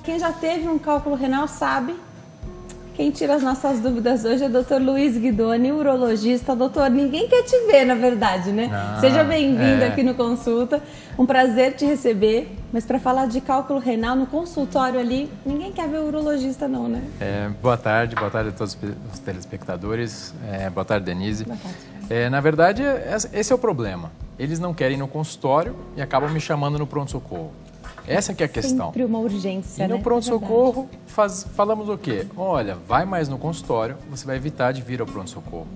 quem já teve um cálculo renal sabe. Quem tira as nossas dúvidas hoje é o Dr. Luiz Guidoni, urologista. Doutor, ninguém quer te ver, na verdade, né? Seja bem-vindo aqui no Consulta. Um prazer te receber. Mas para falar de cálculo renal no consultório ali, ninguém quer ver o urologista não, né? Boa tarde a todos os telespectadores. Boa tarde, Denise. Boa tarde. Na verdade, esse é o problema. Eles não querem ir no consultório e acabam me chamando no pronto-socorro. Essa que é a questão. Sempre uma urgência, E no né? pronto-socorro falamos o quê? Olha, vai mais no consultório, você vai evitar de vir ao pronto-socorro.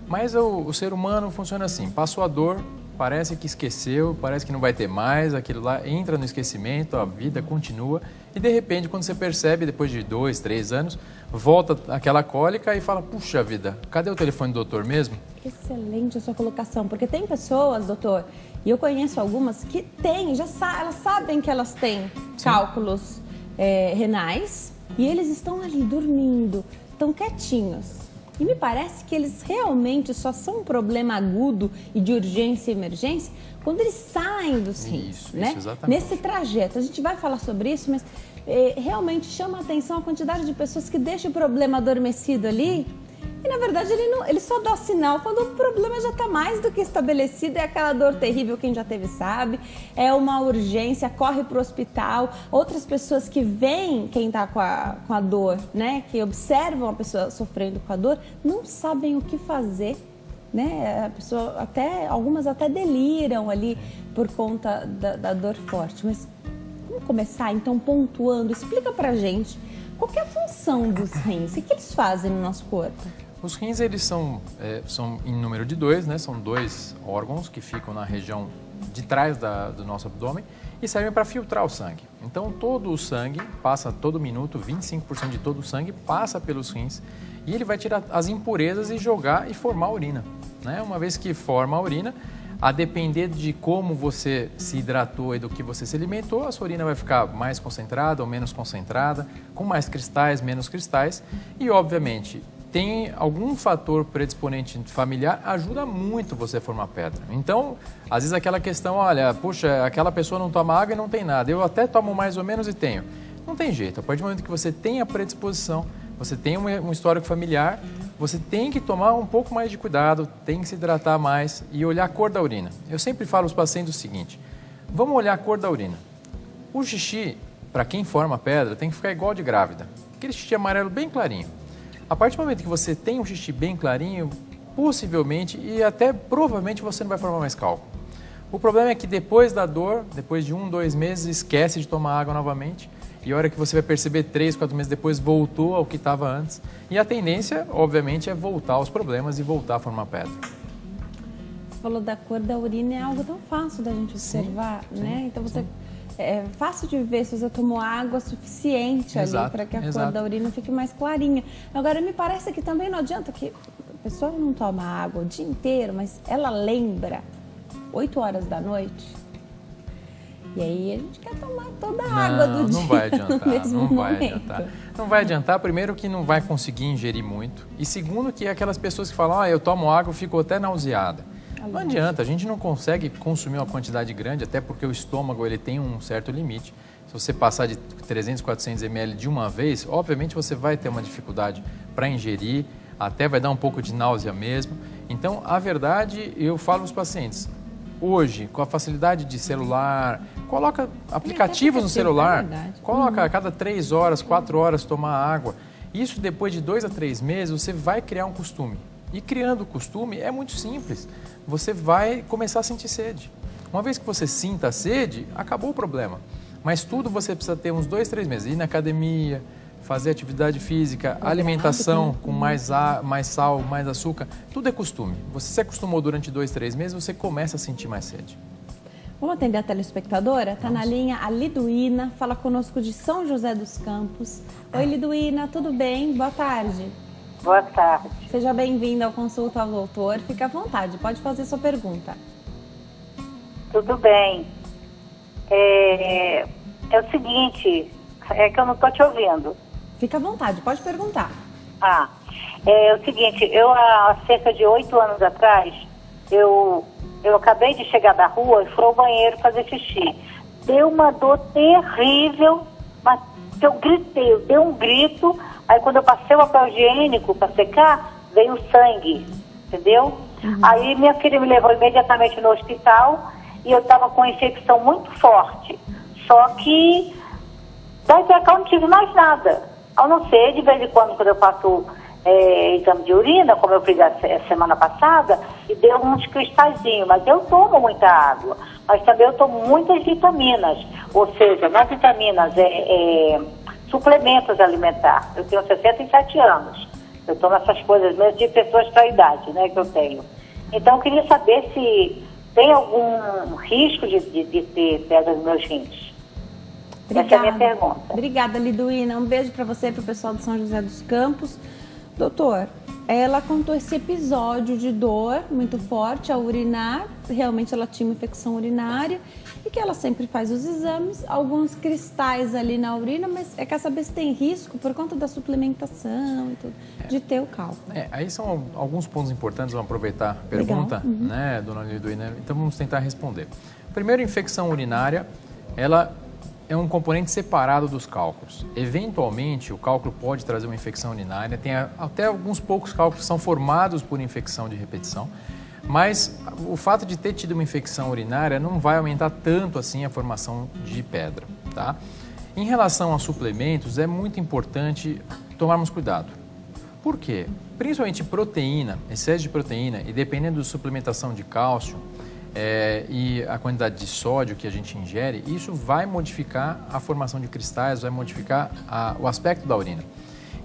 Mas o ser humano funciona assim, passou a dor, parece que esqueceu, parece que não vai ter mais, aquilo lá entra no esquecimento, a vida continua e de repente quando você percebe, depois de 2, 3 anos, volta aquela cólica e fala, puxa vida, cadê o telefone do doutor mesmo? Excelente a sua colocação, porque tem pessoas, doutor, e eu conheço algumas que têm, elas sabem que elas têm cálculos renais e eles estão ali dormindo, estão quietinhos. E me parece que eles realmente só são um problema agudo e de urgência e emergência quando eles saem dos rins, né? Isso, exatamente. Nesse trajeto, a gente vai falar sobre isso, mas realmente chama a atenção a quantidade de pessoas que deixam o problema adormecido ali. E, na verdade, ele só dá sinal quando o problema já está mais do que estabelecido. É aquela dor terrível, quem já teve sabe. É uma urgência, corre para o hospital. Outras pessoas que veem quem está com a dor, né? Que observam a pessoa sofrendo com a dor, não sabem o que fazer, né? A pessoa algumas até deliram ali por conta da dor forte. Mas vamos começar, então, pontuando. Explica pra gente qual que é a função dos rins. O que eles fazem no nosso corpo? Os rins, eles são em número de 2, né? São 2 órgãos que ficam na região de trás do nosso abdômen e servem para filtrar o sangue. Então, todo o sangue passa, todo minuto, 25% de todo o sangue passa pelos rins e ele vai tirar as impurezas e jogar e formar a urina, né? Uma vez que forma a urina, a depender de como você se hidratou e do que você se alimentou, a sua urina vai ficar mais concentrada ou menos concentrada, com mais cristais, menos cristais e, obviamente, tem algum fator predisponente familiar, ajuda muito você a formar pedra. Então, às vezes aquela questão, olha, puxa, aquela pessoa não toma água e não tem nada, eu até tomo mais ou menos e tenho. Não tem jeito, a partir do momento que você tem a predisposição, você tem um histórico familiar, você tem que tomar um pouco mais de cuidado, tem que se hidratar mais e olhar a cor da urina. Eu sempre falo aos pacientes o seguinte, vamos olhar a cor da urina. O xixi, para quem forma pedra, tem que ficar igual de grávida, aquele xixi amarelo bem clarinho. A partir do momento que você tem um xixi bem clarinho, possivelmente e até provavelmente você não vai formar mais cálculo. O problema é que depois da dor, depois de 1, 2 meses, esquece de tomar água novamente e a hora que você vai perceber 3, 4 meses depois voltou ao que estava antes. E a tendência, obviamente, é voltar aos problemas e voltar a formar pedra. Você falou da cor da urina, é algo tão fácil da gente observar, né? Então é fácil de ver se você tomou água suficiente ali para que a cor da urina fique mais clarinha. Agora, me parece que também não adianta que a pessoa não toma água o dia inteiro, mas ela lembra 8 horas da noite. E aí a gente quer tomar toda a água do dia. Não vai adiantar, não vai adiantar. Não vai adiantar, primeiro que não vai conseguir ingerir muito. E segundo que aquelas pessoas que falam, eu tomo água, fico até nauseada. Não adianta, a gente não consegue consumir uma quantidade grande, até porque o estômago ele tem um certo limite. Se você passar de 300, 400 ml de uma vez, obviamente você vai ter uma dificuldade para ingerir, até vai dar um pouco de náusea mesmo. Então, a verdade, eu falo aos pacientes, hoje, com a facilidade de celular, coloca aplicativos no celular, coloca a cada 3 horas, 4 horas tomar água. Isso depois de 2 a 3 meses, você vai criar um costume. E criando o costume é muito simples. Você vai começar a sentir sede. Uma vez que você sinta a sede, acabou o problema. Mas tudo você precisa ter uns 2, 3 meses. Ir na academia, fazer atividade física, alimentação com mais sal, mais açúcar. Tudo é costume. Você se acostumou durante 2, 3 meses, você começa a sentir mais sede. Vamos atender a telespectadora? Está na linha a Liduína, fala conosco de São José dos Campos. Oi, Liduína, tudo bem? Boa tarde. Boa tarde. Seja bem-vinda ao Consulta ao Doutor. Fique à vontade, pode fazer sua pergunta. Tudo bem. É o seguinte, é que eu não estou te ouvindo. Fique à vontade, pode perguntar. É o seguinte, eu há cerca de 8 anos atrás, eu acabei de chegar da rua e fui ao banheiro fazer xixi. Deu uma dor terrível Mas eu gritei, eu dei um grito, aí quando eu passei o papel higiênico para secar, veio sangue, entendeu? Aí minha filha me levou imediatamente no hospital e eu estava com uma infecção muito forte. Só que daí pra cá eu não tive mais nada. A não ser, de vez em quando eu faço exame de urina, como eu fiz a semana passada, e deu uns cristalzinhos, mas eu tomo muita água. Mas também eu tomo muitas vitaminas, ou seja, não vitaminas, suplementos alimentares. Eu tenho 67 anos. Eu tomo essas coisas mesmo de pessoas da idade, né, que eu tenho. Então eu queria saber se tem algum risco de ter pedra nos meus rins. Obrigada. Essa é a minha pergunta. Obrigada, Liduína. Um beijo para você e para o pessoal de São José dos Campos. Doutor, ela contou esse episódio de dor muito forte ao urinar. Realmente ela tinha uma infecção urinária e que ela sempre faz os exames, alguns cristais ali na urina, mas quer saber se tem risco por conta da suplementação e tudo, de ter o cálculo. Aí são alguns pontos importantes, vamos aproveitar a pergunta, né, dona Liduína? Então vamos tentar responder. Primeiro, infecção urinária, ela é um componente separado dos cálculos. Eventualmente, o cálculo pode trazer uma infecção urinária, tem até alguns poucos cálculos que são formados por infecção de repetição, mas o fato de ter tido uma infecção urinária não vai aumentar tanto assim a formação de pedra, tá? Em relação a suplementos, é muito importante tomarmos cuidado. Por quê? Principalmente proteína, excesso de proteína e dependendo da suplementação de cálcio, e a quantidade de sódio que a gente ingere, isso vai modificar a formação de cristais, vai modificar o aspecto da urina.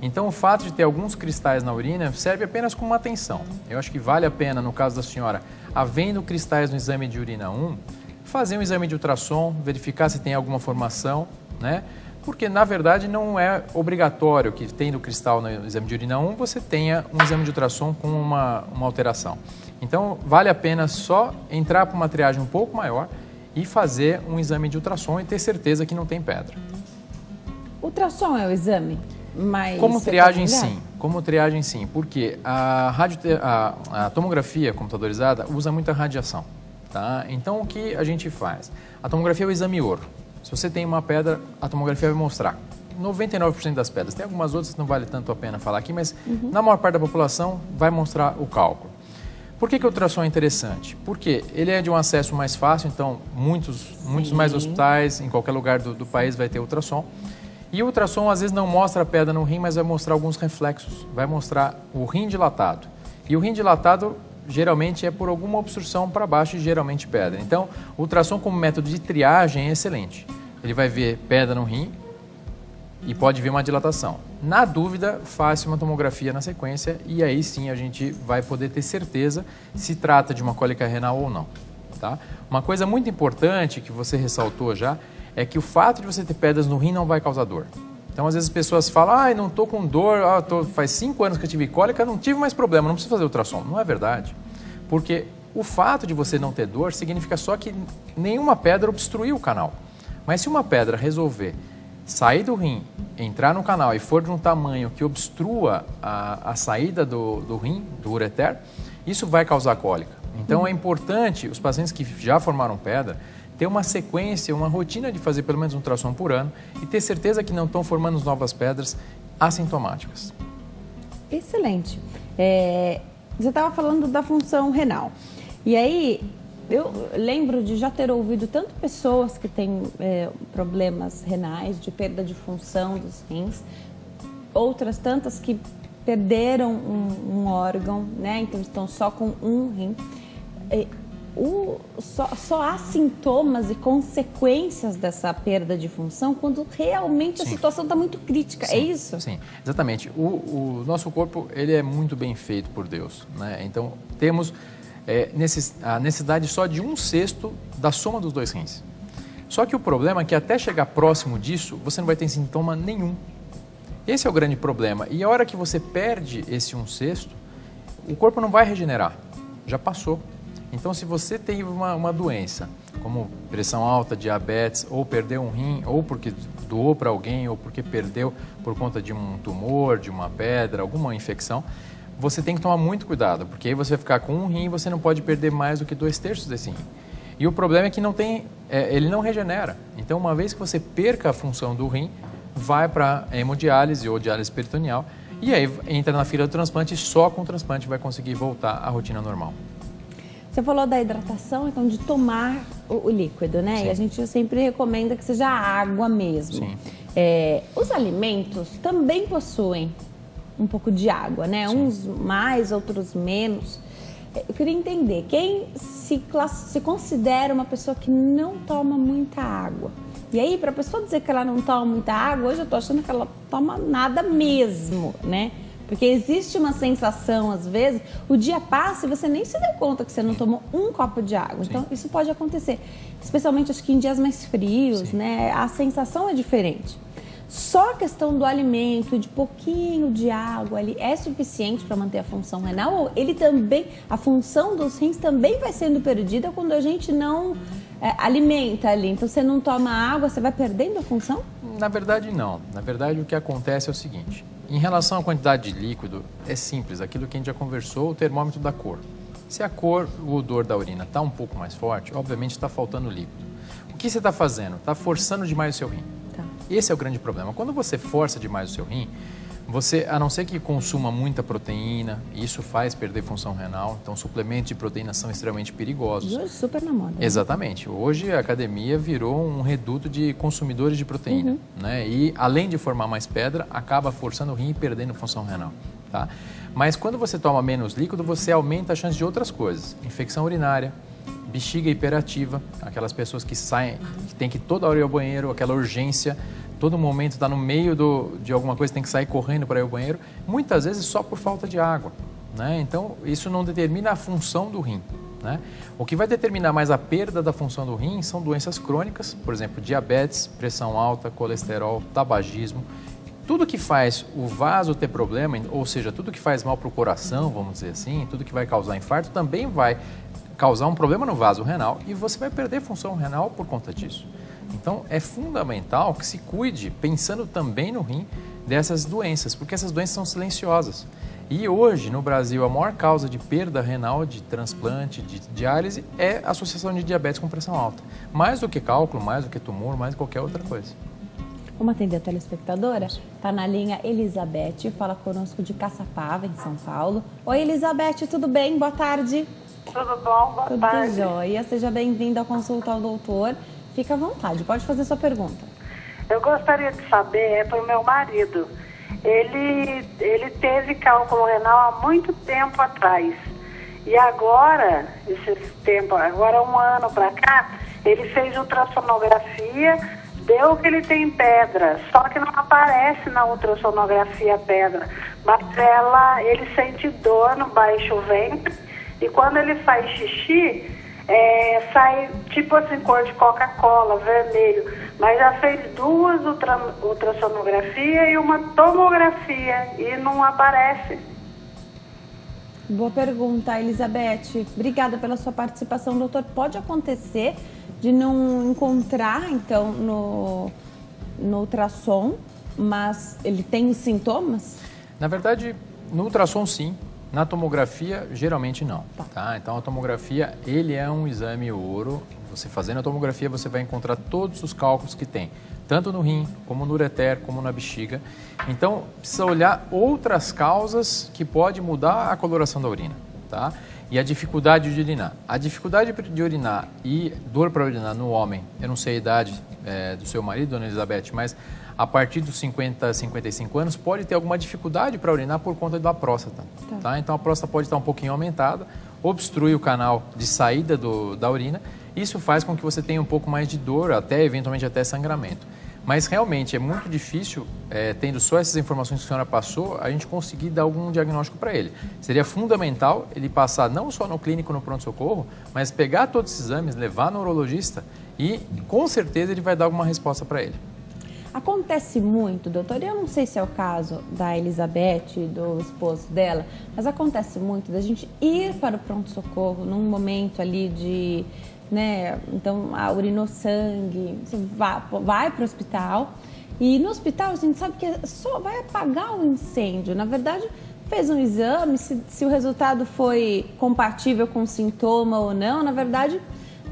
Então, o fato de ter alguns cristais na urina serve apenas como uma atenção. Eu acho que vale a pena, no caso da senhora, havendo cristais no exame de urina 1, fazer um exame de ultrassom, verificar se tem alguma formação, né? Porque, na verdade, não é obrigatório que, tendo cristal no exame de urina 1, você tenha um exame de ultrassom com uma alteração. Então, vale a pena só entrar para uma triagem um pouco maior e fazer um exame de ultrassom e ter certeza que não tem pedra. Ultrassom é o exame? Mas como triagem, sim. Como triagem, sim. Porque a tomografia computadorizada usa muita radiação. Tá? Então, o que a gente faz? A tomografia é o exame ouro. Se você tem uma pedra, a tomografia vai mostrar 99% das pedras. Tem algumas outras que não vale tanto a pena falar aqui, mas na maior parte da população vai mostrar o cálculo. Por que o ultrassom é interessante? Porque ele é de um acesso mais fácil, então muitos mais hospitais, em qualquer lugar do país vai ter ultrassom. E o ultrassom às vezes não mostra a pedra no rim, mas vai mostrar alguns reflexos, vai mostrar o rim dilatado. E o rim dilatado geralmente é por alguma obstrução para baixo e geralmente pedra. Então, o ultrassom como método de triagem é excelente. Ele vai ver pedra no rim e pode ver uma dilatação. Na dúvida, faça uma tomografia na sequência e aí sim a gente vai poder ter certeza se trata de uma cólica renal ou não. Tá? Uma coisa muito importante que você ressaltou já é que o fato de você ter pedras no rim não vai causar dor. Então, às vezes as pessoas falam, não estou com dor, faz 5 anos que eu tive cólica, não tive mais problema, não preciso fazer ultrassom. Não é verdade. Porque o fato de você não ter dor significa só que nenhuma pedra obstruiu o canal. Mas se uma pedra resolver sair do rim, entrar no canal e for de um tamanho que obstrua a saída do rim, do ureter, isso vai causar cólica. Então, é importante os pacientes que já formaram pedra ter uma sequência, uma rotina de fazer pelo menos um ultrassom por ano e ter certeza que não estão formando novas pedras assintomáticas. Excelente. Você estava falando da função renal. E aí, eu lembro de já ter ouvido tanto pessoas que têm problemas renais, de perda de função dos rins, outras tantas que perderam um órgão, né? Então estão só com um rim. Só há sintomas e consequências dessa perda de função quando realmente a situação está muito crítica, é isso? Sim, exatamente. O nosso corpo ele é muito bem feito por Deus, né? Então temos a necessidade só de 1/6 da soma dos 2 rins. Só que o problema é que até chegar próximo disso, você não vai ter sintoma nenhum. Esse é o grande problema. E a hora que você perde esse 1/6, o corpo não vai regenerar, já passou. Então, se você tem uma doença, como pressão alta, diabetes, ou perdeu um rim, ou porque doou para alguém, ou porque perdeu por conta de um tumor, de uma pedra, alguma infecção, você tem que tomar muito cuidado, porque aí você vai ficar com um rim e você não pode perder mais do que 2/3 desse rim. E o problema é que ele não regenera. Então, uma vez que você perca a função do rim, vai para hemodiálise ou diálise peritoneal, e aí entra na fila do transplante e só com o transplante vai conseguir voltar à rotina normal. Você falou da hidratação, então de tomar o líquido, né? Sim. E a gente sempre recomenda que seja água mesmo. Sim. Os alimentos também possuem um pouco de água, né? Sim. Uns mais, outros menos. Eu queria entender, quem se considera uma pessoa que não toma muita água? E aí, para a pessoa dizer que ela não toma muita água, hoje eu tô achando que ela toma nada mesmo, né? Porque existe uma sensação, às vezes, o dia passa e você nem se deu conta que você não tomou um copo de água. Sim. Então, isso pode acontecer. Especialmente, acho que em dias mais frios, Sim. né? A sensação é diferente. Só a questão do alimento, de pouquinho de água ali, é suficiente para manter a função renal? Ou ele também, a função dos rins também vai sendo perdida quando a gente não alimenta ali? Então, você não toma água, você vai perdendo a função? Na verdade, não. Na verdade, o que acontece é o seguinte. Em relação à quantidade de líquido, é simples. Aquilo que a gente já conversou, o termômetro da cor. Se a cor, o odor da urina está um pouco mais forte, obviamente está faltando líquido. O que você está fazendo? Está forçando demais o seu rim. Tá. Esse é o grande problema. Quando você força demais o seu rim, você, a não ser que consuma muita proteína, isso faz perder função renal, então suplementos de proteína são extremamente perigosos. E hoje super na moda. Né? Exatamente. Hoje a academia virou um reduto de consumidores de proteína, né? E além de formar mais pedra, acaba forçando o rim e perdendo função renal, tá? Mas quando você toma menos líquido, você aumenta a chance de outras coisas. Infecção urinária, bexiga hiperativa, aquelas pessoas que saem, que tem que toda hora ir ao banheiro, aquela urgência, todo momento está no meio de alguma coisa, tem que sair correndo para ir ao banheiro, muitas vezes só por falta de água, né? Então, isso não determina a função do rim, né? O que vai determinar mais a perda da função do rim são doenças crônicas, por exemplo, diabetes, pressão alta, colesterol, tabagismo. Tudo que faz o vaso ter problema, ou seja, tudo que faz mal para o coração, vamos dizer assim, tudo que vai causar infarto, também vai causar um problema no vaso renal e você vai perder função renal por conta disso. Então, é fundamental que se cuide, pensando também no rim, dessas doenças, porque essas doenças são silenciosas. E hoje, no Brasil, a maior causa de perda renal, de transplante, de diálise, é a associação de diabetes com pressão alta. Mais do que cálculo, mais do que tumor, mais do que qualquer outra coisa. Vamos atender a telespectadora? Está na linha Elizabeth, fala conosco de Caçapava, em São Paulo. Oi, Elizabeth, tudo bem? Boa tarde. Tudo bom? Boa tarde. Tudo jóia. Seja bem-vinda ao Consulta ao Doutor. Fica à vontade, pode fazer sua pergunta. Eu gostaria de saber, para o meu marido, ele teve cálculo renal há muito tempo atrás. E agora, agora 1 ano para cá, ele fez ultrassonografia, deu que ele tem pedra, só que não aparece na ultrassonografia pedra. Mas ele sente dor no baixo ventre e quando ele faz xixi, sai tipo assim, cor de Coca-Cola, vermelho. Mas já fez 2 ultrassonografias e uma tomografia e não aparece. Boa pergunta, Elizabeth. Obrigada pela sua participação, doutor. Pode acontecer de não encontrar, então, no ultrassom, mas ele tem os sintomas? Na verdade, no ultrassom sim, na tomografia geralmente não, tá? Então a tomografia, ele é um exame ouro, você fazendo a tomografia você vai encontrar todos os cálculos que tem, tanto no rim, como no ureter, como na bexiga. Então precisa olhar outras causas que pode mudar a coloração da urina, tá? E a dificuldade de urinar. A dificuldade de urinar e dor para urinar no homem, eu não sei a idade do seu marido, dona Elizabeth, mas a partir dos 50, 55 anos pode ter alguma dificuldade para urinar por conta da próstata. Tá? Então a próstata pode estar um pouquinho aumentada, obstrui o canal de saída da urina, isso faz com que você tenha um pouco mais de dor, eventualmente até sangramento. Mas realmente é muito difícil, tendo só essas informações que a senhora passou, a gente conseguir dar algum diagnóstico para ele. Seria fundamental ele passar não só no clínico, no pronto-socorro, mas pegar todos esses exames, levar no urologista e com certeza ele vai dar alguma resposta para ele. Acontece muito, doutor, eu não sei se é o caso da Elizabeth, do esposo dela, mas acontece muito da gente ir para o pronto-socorro num momento ali de, né, então urinou sangue, você vai para o hospital e no hospital a gente sabe que só vai apagar o incêndio. Na verdade, fez um exame, se o resultado foi compatível com o sintoma ou não, na verdade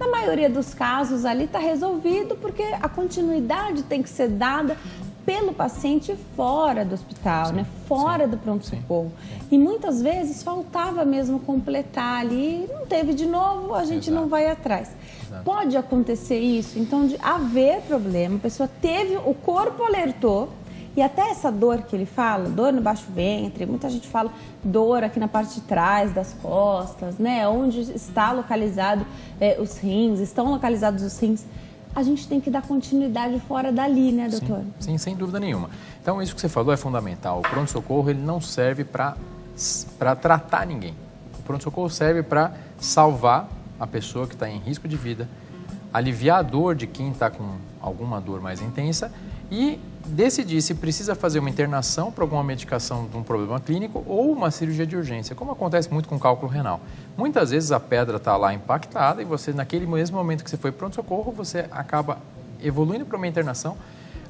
Na maioria dos casos ali está resolvido, porque a continuidade tem que ser dada pelo paciente fora do hospital, né? Fora do pronto-socorro. E muitas vezes faltava mesmo completar ali, não teve de novo, a gente não vai atrás. Pode acontecer isso, então, de haver problema, a pessoa teve, o corpo alertou, e até essa dor que ele fala, dor no baixo ventre, muita gente fala dor aqui na parte de trás das costas, né? Onde está localizado os rins, estão localizados os rins. A gente tem que dar continuidade fora dali, né, doutor? Sim, sem dúvida nenhuma. Então, isso que você falou é fundamental. O pronto-socorro, ele não serve para tratar ninguém. O pronto-socorro serve para salvar a pessoa que está em risco de vida, aliviar a dor de quem está com alguma dor mais intensa e decidir se precisa fazer uma internação para alguma medicação de um problema clínico ou uma cirurgia de urgência, como acontece muito com cálculo renal. Muitas vezes a pedra está lá impactada e você, naquele mesmo momento que você foi pronto-socorro, você acaba evoluindo para uma internação,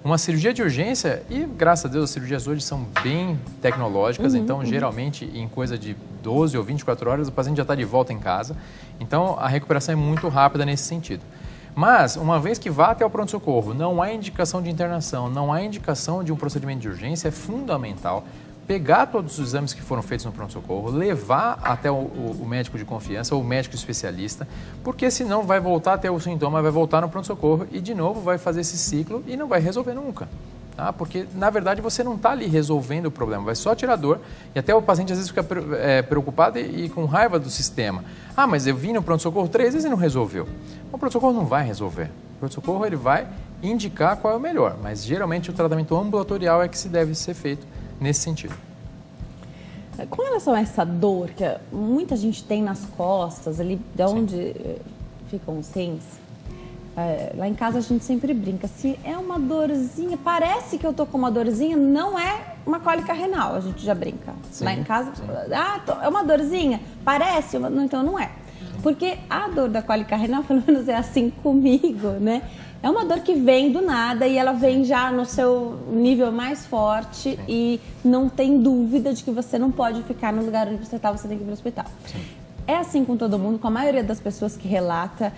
uma cirurgia de urgência e, graças a Deus, as cirurgias hoje são bem tecnológicas, então, geralmente, em coisa de 12 ou 24 horas, o paciente já está de volta em casa. Então, a recuperação é muito rápida nesse sentido. Mas, uma vez que vá até o pronto-socorro, não há indicação de internação, não há indicação de um procedimento de urgência, é fundamental pegar todos os exames que foram feitos no pronto-socorro, levar até o médico de confiança ou o médico especialista, porque senão vai voltar a ter o sintoma, vai voltar no pronto-socorro e de novo vai fazer esse ciclo e não vai resolver nunca. Tá? Porque, na verdade, você não está ali resolvendo o problema, vai só tirar dor e até o paciente às vezes fica preocupado e com raiva do sistema. Ah, mas eu vim no pronto-socorro 3 vezes e não resolveu. O pronto-socorro não vai resolver. O pronto-socorro ele vai indicar qual é o melhor, mas geralmente o tratamento ambulatorial é que se deve ser feito nesse sentido. Com relação a essa dor que muita gente tem nas costas, ali de onde ficam os rins, lá em casa a gente sempre brinca, se é uma dorzinha, parece que eu tô com uma dorzinha, não é uma cólica renal, a gente já brinca. Sim, lá em casa, é uma dorzinha, parece, então não é. Porque a dor da cólica renal, pelo menos é assim comigo, né? É uma dor que vem do nada e ela vem já no seu nível mais forte e não tem dúvida de que você não pode ficar no lugar onde você está, você tem que ir para o hospital. Sim. É assim com todo mundo, com a maioria das pessoas que relata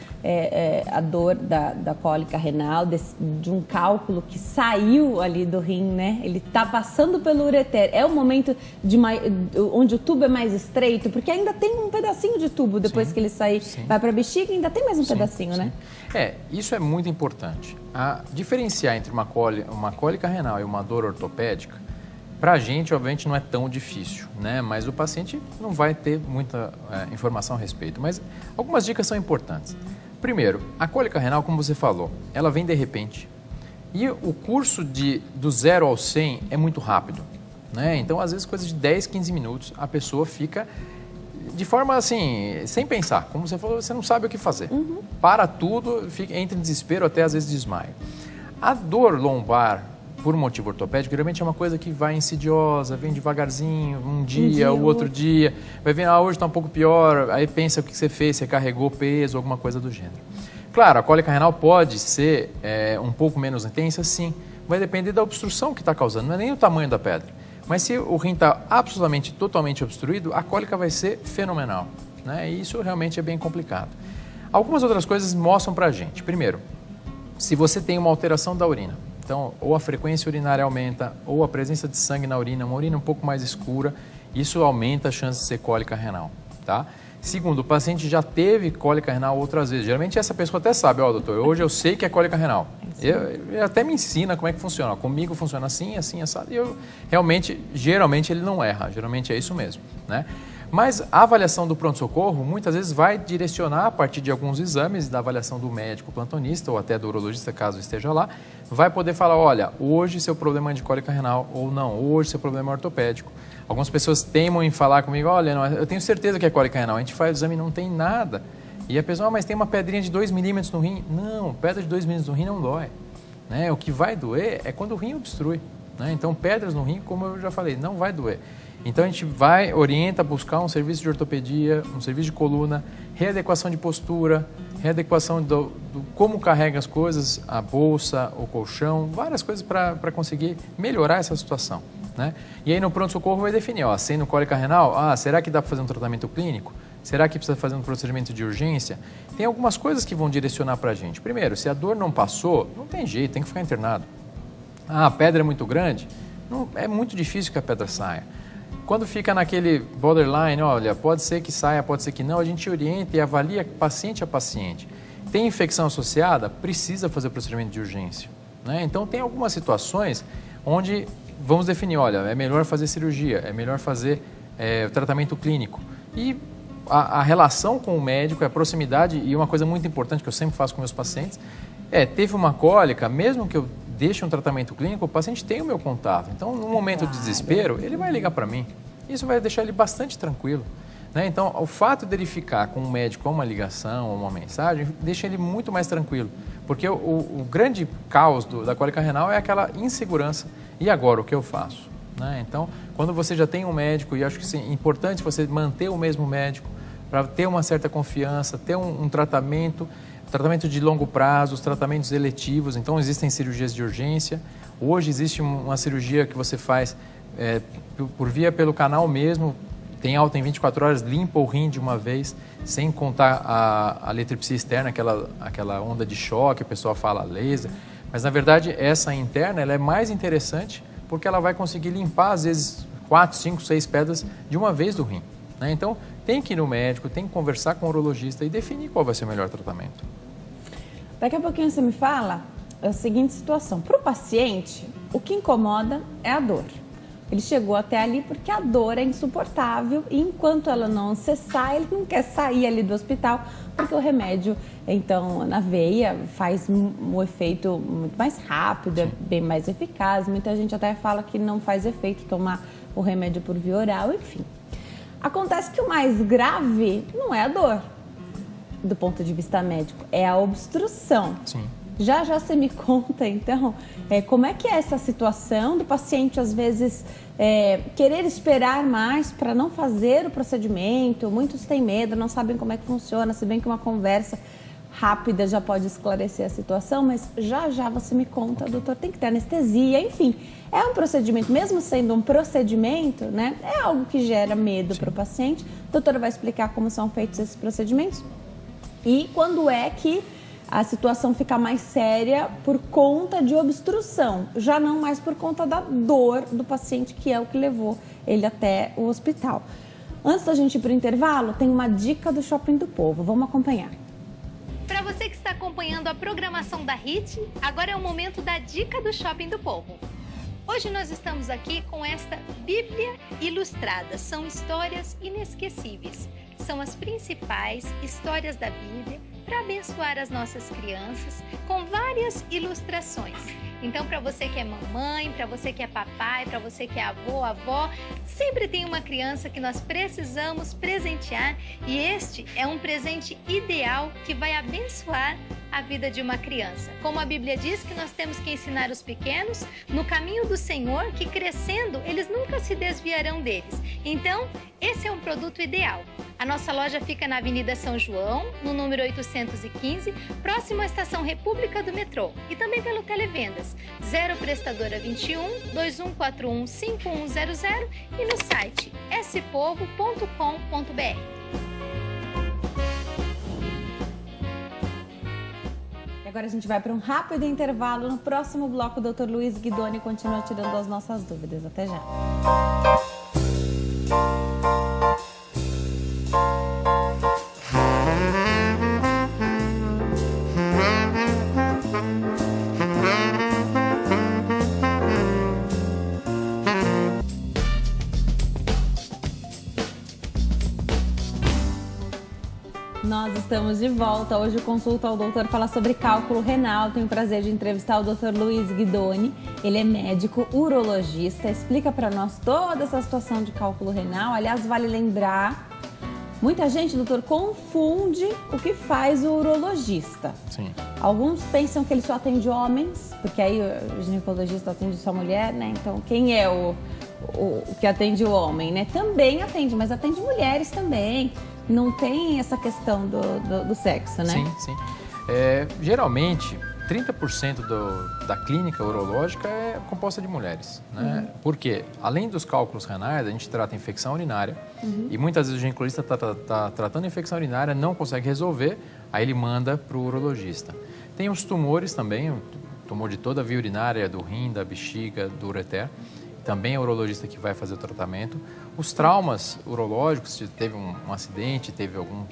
a dor da cólica renal, de um cálculo que saiu ali do rim, né? Ele está passando pelo ureter. É o momento onde o tubo é mais estreito, porque ainda tem um pedacinho de tubo depois que ele sair, vai para a bexiga, ainda tem mais um pedacinho, né? Isso é muito importante. Diferenciar entre uma cólica renal e uma dor ortopédica, para a gente, obviamente, não é tão difícil, né? Mas o paciente não vai ter muita informação a respeito. Mas algumas dicas são importantes. Primeiro, a cólica renal, como você falou, ela vem de repente. E o curso do 0 ao 100 é muito rápido, né? Então, às vezes, coisa de 10, 15 minutos, a pessoa fica de forma assim, sem pensar. Como você falou, você não sabe o que fazer. Para tudo, entra em desespero, até às vezes desmaia. A dor lombar, por motivo ortopédico, geralmente é uma coisa que vai insidiosa, vem devagarzinho, um dia, o outro dia, vai ver, hoje está um pouco pior, aí pensa o que você fez, você carregou peso, alguma coisa do gênero. Claro, a cólica renal pode ser um pouco menos intensa, sim, vai depender da obstrução que está causando, não é nem o tamanho da pedra. Mas se o rim está absolutamente, totalmente obstruído, a cólica vai ser fenomenal, né? E isso realmente é bem complicado. Algumas outras coisas mostram para a gente. Primeiro, se você tem uma alteração da urina, então, ou a frequência urinária aumenta, ou a presença de sangue na urina, uma urina um pouco mais escura, isso aumenta a chance de ser cólica renal, tá? Segundo, o paciente já teve cólica renal outras vezes. Geralmente essa pessoa até sabe, doutor, hoje eu sei que é cólica renal. Ele até me ensina como é que funciona. Comigo funciona assim, assim, assado. E eu geralmente ele não erra, geralmente é isso mesmo, né? Mas a avaliação do pronto-socorro muitas vezes vai direcionar a partir de alguns exames da avaliação do médico plantonista ou até do urologista, caso esteja lá, vai poder falar, olha, hoje seu problema é de cólica renal ou não, hoje seu problema é ortopédico. Algumas pessoas teimam em falar comigo, olha, não, eu tenho certeza que é cólica renal, a gente faz o exame e não tem nada. E a pessoa, mas tem uma pedrinha de 2 milímetros no rim. Não, pedra de 2 milímetros no rim não dói, né? O que vai doer é quando o rim obstrui, né? Então, pedras no rim, como eu já falei, não vai doer. Então, a gente orienta a buscar um serviço de ortopedia, um serviço de coluna, readequação de postura, readequação do como carrega as coisas, a bolsa, o colchão, várias coisas para conseguir melhorar essa situação, né? E aí, no pronto-socorro vai definir, sendo cólica renal, será que dá para fazer um tratamento clínico? Será que precisa fazer um procedimento de urgência? Tem algumas coisas que vão direcionar para a gente. Primeiro, se a dor não passou, não tem jeito, tem que ficar internado. Ah, a pedra é muito grande? Não, é muito difícil que a pedra saia. Quando fica naquele borderline, olha, pode ser que saia, pode ser que não, a gente orienta e avalia paciente a paciente. Tem infecção associada? Precisa fazer procedimento de urgência, né? Então, tem algumas situações onde vamos definir, olha, é melhor fazer cirurgia, é melhor fazer tratamento clínico. E a relação com o médico, a proximidade, e uma coisa muito importante que eu sempre faço com meus pacientes, teve uma cólica, mesmo que eu deixe um tratamento clínico, o paciente tem o meu contato. Então, no momento de desespero, ele vai ligar para mim. Isso vai deixar ele bastante tranquilo, né? Então, o fato dele ficar com um médico, uma ligação, uma mensagem, deixa ele muito mais tranquilo. Porque o grande caos da cólica renal é aquela insegurança. E agora, o que eu faço? Né? Então, quando você já tem um médico, e acho que é importante você manter o mesmo médico para ter uma certa confiança, ter um tratamento de longo prazo, os tratamentos eletivos. Então, existem cirurgias de urgência. Hoje existe uma cirurgia que você faz por via pelo canal mesmo, tem alta em 24 horas, limpa o rim de uma vez, sem contar a letripsia externa, aquela onda de choque, o pessoal fala laser. Mas, na verdade, essa interna ela é mais interessante porque ela vai conseguir limpar, às vezes, 4, 5, 6 pedras de uma vez do rim, né? Então, tem que ir no médico, tem que conversar com o urologista e definir qual vai ser o melhor tratamento. Daqui a pouquinho você me fala a seguinte situação. Para o paciente, o que incomoda é a dor. Ele chegou até ali porque a dor é insuportável e enquanto ela não cessar, ele não quer sair ali do hospital porque o remédio, então, na veia faz um efeito muito mais rápido, é bem mais eficaz. Muita gente até fala que não faz efeito tomar o remédio por via oral, enfim. Acontece que o mais grave não é a dor, do ponto de vista médico, é a obstrução. Sim. Já você me conta, então, como é que é essa situação do paciente, às vezes, querer esperar mais para não fazer o procedimento? Muitos têm medo, não sabem como é que funciona, se bem que uma conversa rápida já pode esclarecer a situação, mas já você me conta, doutor, tem que ter anestesia, enfim. É um procedimento, mesmo sendo um procedimento, né? É algo que gera medo para o paciente. A doutora vai explicar como são feitos esses procedimentos e quando é que a situação fica mais séria por conta de obstrução, já não mais por conta da dor do paciente, que é o que levou ele até o hospital. Antes da gente ir para o intervalo, tem uma dica do Shopping do Povo. Vamos acompanhar. Para você que está acompanhando a programação da HIT, agora é o momento da dica do Shopping do Povo. Hoje nós estamos aqui com esta Bíblia Ilustrada. São histórias inesquecíveis. São as principais histórias da Bíblia para abençoar as nossas crianças com várias ilustrações. Então, para você que é mamãe, para você que é papai, para você que é avó, sempre tem uma criança que nós precisamos presentear e este é um presente ideal que vai abençoar a vida de uma criança. Como a Bíblia diz que nós temos que ensinar os pequenos no caminho do Senhor, que crescendo eles nunca se desviarão deles. Então, esse é um produto ideal. A nossa loja fica na Avenida São João, no número 815, próximo à Estação República do Metrô. E também pelo Televendas, 0 Prestadora 21 2141 5100 e no site spovo.com.br. Agora a gente vai para um rápido intervalo. No próximo bloco, o Dr. Luiz Guidoni continua tirando as nossas dúvidas. Até já. Nós estamos de volta. Hoje o Consulta ao Doutor fala sobre cálculo renal. Tenho o prazer de entrevistar o Dr. Luiz Guidoni. Ele é médico urologista. Explica para nós toda essa situação de cálculo renal. Aliás, vale lembrar, muita gente, doutor, confunde o que faz o urologista. Sim. Alguns pensam que ele só atende homens, porque aí o ginecologista atende só mulher, né? Então, quem é o que atende o homem, né? Também atende, mas atende mulheres também. Não tem essa questão do sexo, né? Sim, sim. Geralmente, 30% da clínica urológica é composta de mulheres, né? Porque, além dos cálculos renais, a gente trata infecção urinária e muitas vezes o ginecologista está tratando infecção urinária, não consegue resolver, aí ele manda para o urologista. Tem os tumores também, o tumor de toda a via urinária, do rim, da bexiga, do ureter, também é o urologista que vai fazer o tratamento. Os traumas urológicos, se teve um acidente, teve algum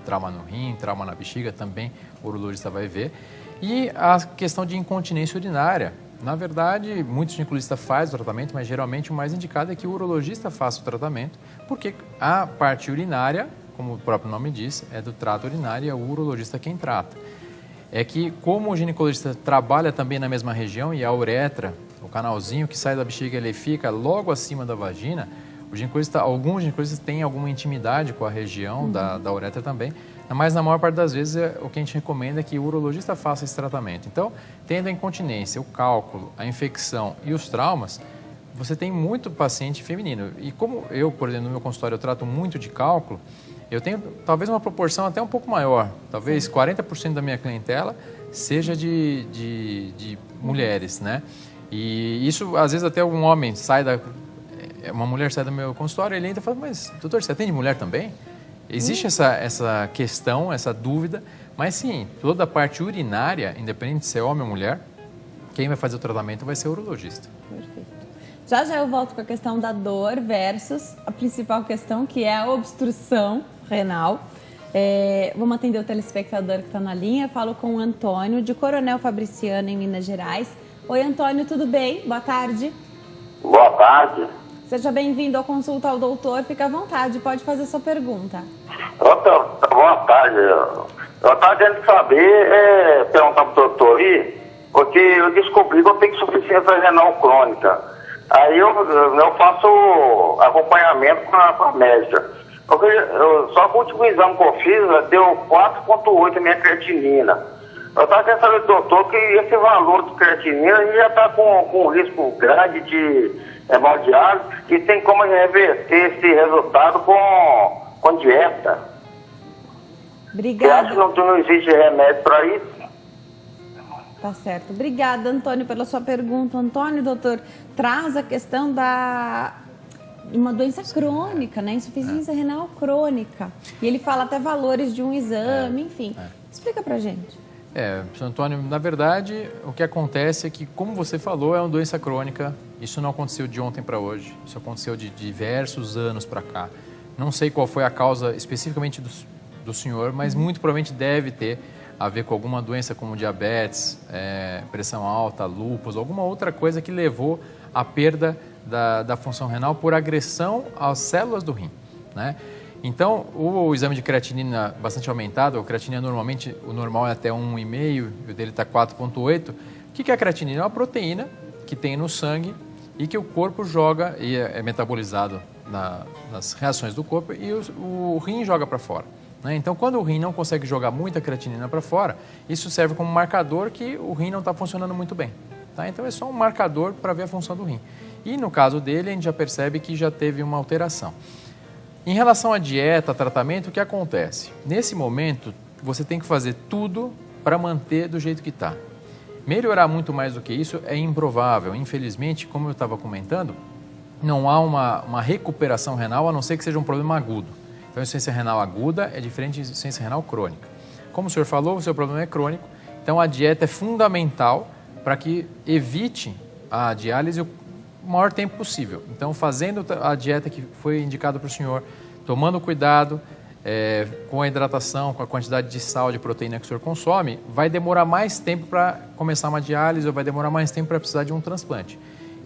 trauma no rim, trauma na bexiga, também o urologista vai ver. E a questão de incontinência urinária. Na verdade, muitos ginecologistas fazem o tratamento, mas geralmente o mais indicado é que o urologista faça o tratamento, porque a parte urinária, como o próprio nome diz, é do trato urinário e é o urologista quem trata. É que, como o ginecologista trabalha também na mesma região e a uretra, o canalzinho que sai da bexiga, ele fica logo acima da vagina, alguns ginecologistas têm alguma intimidade com a região da uretra também, mas na maior parte das vezes o que a gente recomenda é que o urologista faça esse tratamento. Então, tendo a incontinência, o cálculo, a infecção e os traumas, você tem muito paciente feminino. E como eu, por exemplo, no meu consultório, eu trato muito de cálculo, eu tenho talvez uma proporção até um pouco maior, talvez 40% da minha clientela seja de mulheres, né? E isso, às vezes, até um homem uma mulher sai do meu consultório, ele ainda fala, mas doutor, você atende mulher também? Existe essa questão, essa dúvida, mas sim, toda a parte urinária, independente de ser homem ou mulher, quem vai fazer o tratamento vai ser o urologista. Perfeito. Já eu volto com a questão da dor versus a principal questão, que é a obstrução renal. Vamos atender o telespectador que está na linha. Falo com o Antônio, de Coronel Fabriciano, em Minas Gerais. Oi, Antônio, tudo bem? Boa tarde. Boa tarde. Seja bem-vindo ao Consulta ao Doutor. Fica à vontade, pode fazer sua pergunta. Boa tarde. Eu estava querendo saber, perguntar para o doutor aí, porque eu descobri que eu tenho insuficiência renal crônica. Aí eu faço acompanhamento com a médica. Só que o último exame que eu fiz deu 4,8 a minha creatinina. Eu estava querendo saber, doutor, que esse valor de creatinina já está com um risco grande de hemodiálise, e tem como reverter esse resultado com dieta. Obrigada. Você acha que não existe remédio para isso? Tá certo. Obrigada, Antônio, pela sua pergunta. Antônio, doutor, traz a questão de uma doença crônica, né? Insuficiência renal crônica. E ele fala até valores de um exame, enfim. Explica pra gente. Professor Antônio, na verdade, o que acontece é que, como você falou, é uma doença crônica. Isso não aconteceu de ontem para hoje. Isso aconteceu de diversos anos para cá. Não sei qual foi a causa especificamente do senhor, mas muito provavelmente deve ter a ver com alguma doença como diabetes, pressão alta, lúpus, alguma outra coisa que levou à perda da função renal por agressão às células do rim, né? Então, o exame de creatinina bastante aumentado, a creatinina normalmente, o normal é até 1,5, o dele está 4,8. O que é a creatinina? É uma proteína que tem no sangue e que o corpo joga e é metabolizado nas reações do corpo e o rim joga para fora, né? Então, quando o rim não consegue jogar muita creatinina para fora, isso serve como marcador que o rim não está funcionando muito bem, tá? Então, é só um marcador para ver a função do rim. E no caso dele, a gente já percebe que já teve uma alteração. Em relação à dieta, tratamento, o que acontece? Nesse momento, você tem que fazer tudo para manter do jeito que está. Melhorar muito mais do que isso é improvável. Infelizmente, como eu estava comentando, não há uma recuperação renal, a não ser que seja um problema agudo. Então, a insuficiência renal aguda é diferente de insuficiência renal crônica. Como o senhor falou, o seu problema é crônico, então a dieta é fundamental para que evite a diálise o maior tempo possível. Então, fazendo a dieta que foi indicada para o senhor, tomando cuidado com a hidratação, com a quantidade de sal, de proteína que o senhor consome, vai demorar mais tempo para começar uma diálise ou vai demorar mais tempo para precisar de um transplante.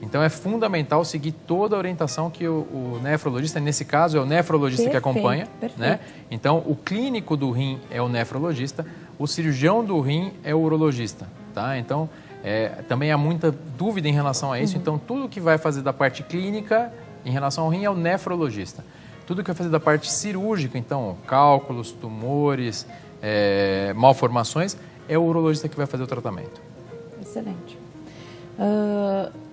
Então, é fundamental seguir toda a orientação que o nefrologista, nesse caso, é o nefrologista que acompanha, né? Então, o clínico do rim é o nefrologista, o cirurgião do rim é o urologista, tá? Então, também há muita dúvida em relação a isso. Então, tudo que vai fazer da parte clínica em relação ao rim é o nefrologista. Tudo que vai fazer da parte cirúrgica, então, cálculos, tumores, malformações, é o urologista que vai fazer o tratamento. Excelente.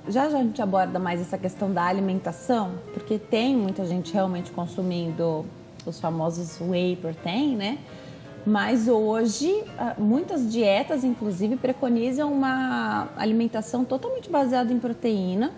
Já a gente aborda mais essa questão da alimentação, porque tem muita gente realmente consumindo os famosos whey protein, né? Mas hoje, muitas dietas, inclusive, preconizam uma alimentação totalmente baseada em proteína.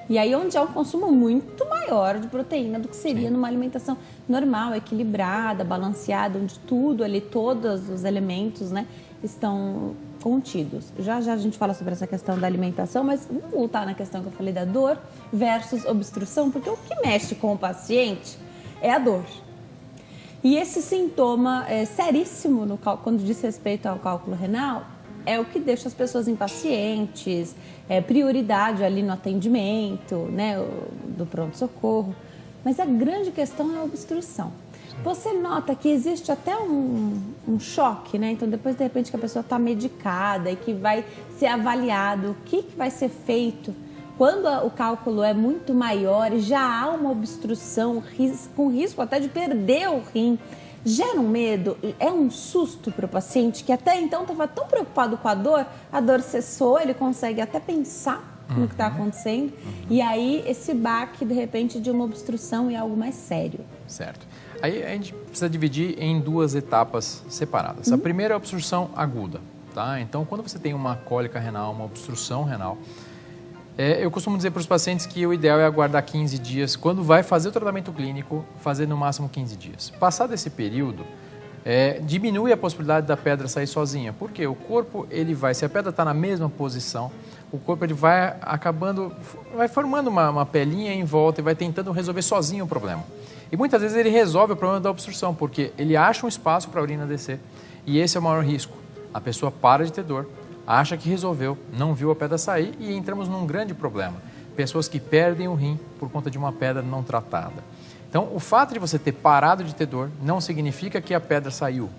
E aí onde há um consumo muito maior de proteína do que seria numa alimentação normal, equilibrada, balanceada, onde tudo ali, todos os elementos, né, estão contidos. Já a gente fala sobre essa questão da alimentação, mas vamos voltar na questão que eu falei da dor versus obstrução, porque o que mexe com o paciente é a dor. E esse sintoma seríssimo quando diz respeito ao cálculo renal é o que deixa as pessoas impacientes, prioridade ali no atendimento, né, do pronto-socorro. Mas a grande questão é a obstrução. Você nota que existe até um choque, né? Então, depois, de repente, que a pessoa está medicada e que vai ser avaliado, o que vai ser feito quando o cálculo é muito maior e já há uma obstrução com risco até de perder o rim. Gera um medo, é um susto para o paciente que até então estava tão preocupado com a dor cessou, ele consegue até pensar no que está acontecendo e aí esse baque, de repente, de uma obstrução é algo mais sério. Certo. Aí a gente precisa dividir em duas etapas separadas. A primeira é a obstrução aguda, tá? Então, quando você tem uma cólica renal, uma obstrução renal, eu costumo dizer para os pacientes que o ideal é aguardar 15 dias. Quando vai fazer o tratamento clínico, fazer no máximo 15 dias. Passado esse período, diminui a possibilidade da pedra sair sozinha. Porque o corpo, se a pedra está na mesma posição, o corpo ele vai formando uma pelinha em volta e vai tentando resolver sozinho o problema. E muitas vezes ele resolve o problema da obstrução, porque ele acha um espaço para a urina descer. E esse é o maior risco. A pessoa para de ter dor, acha que resolveu, não viu a pedra sair e entramos num grande problema. Pessoas que perdem o rim por conta de uma pedra não tratada. Então, o fato de você ter parado de ter dor não significa que a pedra saiu.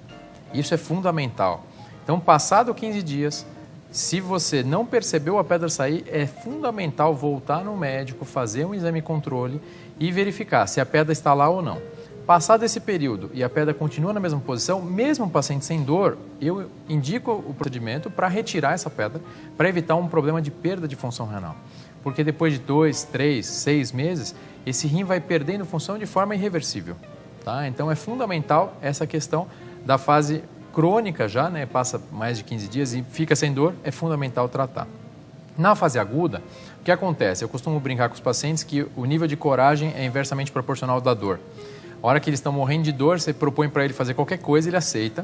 Isso é fundamental. Então, passado 15 dias, se você não percebeu a pedra sair, é fundamental voltar no médico, fazer um exame controle e verificar se a pedra está lá ou não. Passado esse período e a pedra continua na mesma posição, mesmo o paciente sem dor, eu indico o procedimento para retirar essa pedra, para evitar um problema de perda de função renal. Porque depois de 2, 3, 6 meses, esse rim vai perdendo função de forma irreversível. Tá? Então é fundamental essa questão da fase crônica já, né? Passa mais de 15 dias e fica sem dor, é fundamental tratar. Na fase aguda, o que acontece? Eu costumo brincar com os pacientes que o nível de coragem é inversamente proporcional da dor. A hora que eles estão morrendo de dor, você propõe para ele fazer qualquer coisa, ele aceita.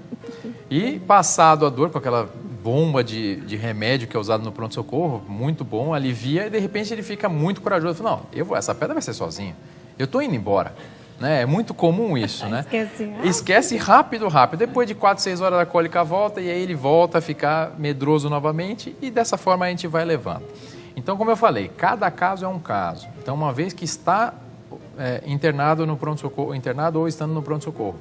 E passado a dor, com aquela bomba de remédio que é usado no pronto-socorro, muito bom, alivia, e de repente ele fica muito corajoso. Fala, não, essa pedra vai ser sozinha, eu estou indo embora. Né? É muito comum isso, né? Esquece rápido. Depois de 4, 6 horas da cólica volta, e aí ele volta a ficar medroso novamente, e dessa forma a gente vai levando. Então, como eu falei, cada caso é um caso. Então, uma vez que está internado no pronto-socorro, internado ou estando no pronto-socorro,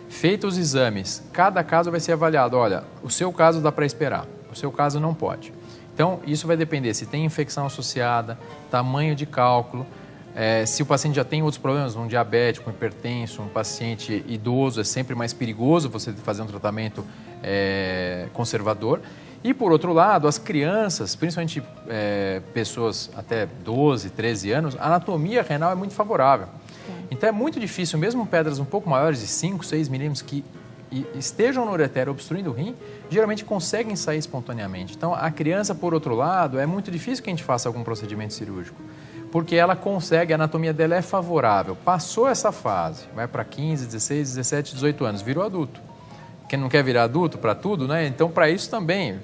feitos os exames, cada caso vai ser avaliado. Olha, o seu caso dá para esperar, o seu caso não pode. Então, isso vai depender se tem infecção associada, tamanho de cálculo, se o paciente já tem outros problemas, um diabético, um hipertenso, um paciente idoso, é sempre mais perigoso você fazer um tratamento conservador. E, por outro lado, as crianças, principalmente pessoas até 12, 13 anos, a anatomia renal é muito favorável. Então, é muito difícil, mesmo pedras um pouco maiores, de 5, 6 milímetros, que estejam no ureter obstruindo o rim, geralmente conseguem sair espontaneamente. Então, a criança, por outro lado, é muito difícil que a gente faça algum procedimento cirúrgico, porque ela consegue, a anatomia dela é favorável. Passou essa fase, vai para 15, 16, 17, 18 anos, virou adulto. Quem não quer virar adulto para tudo, né? Então, para isso também.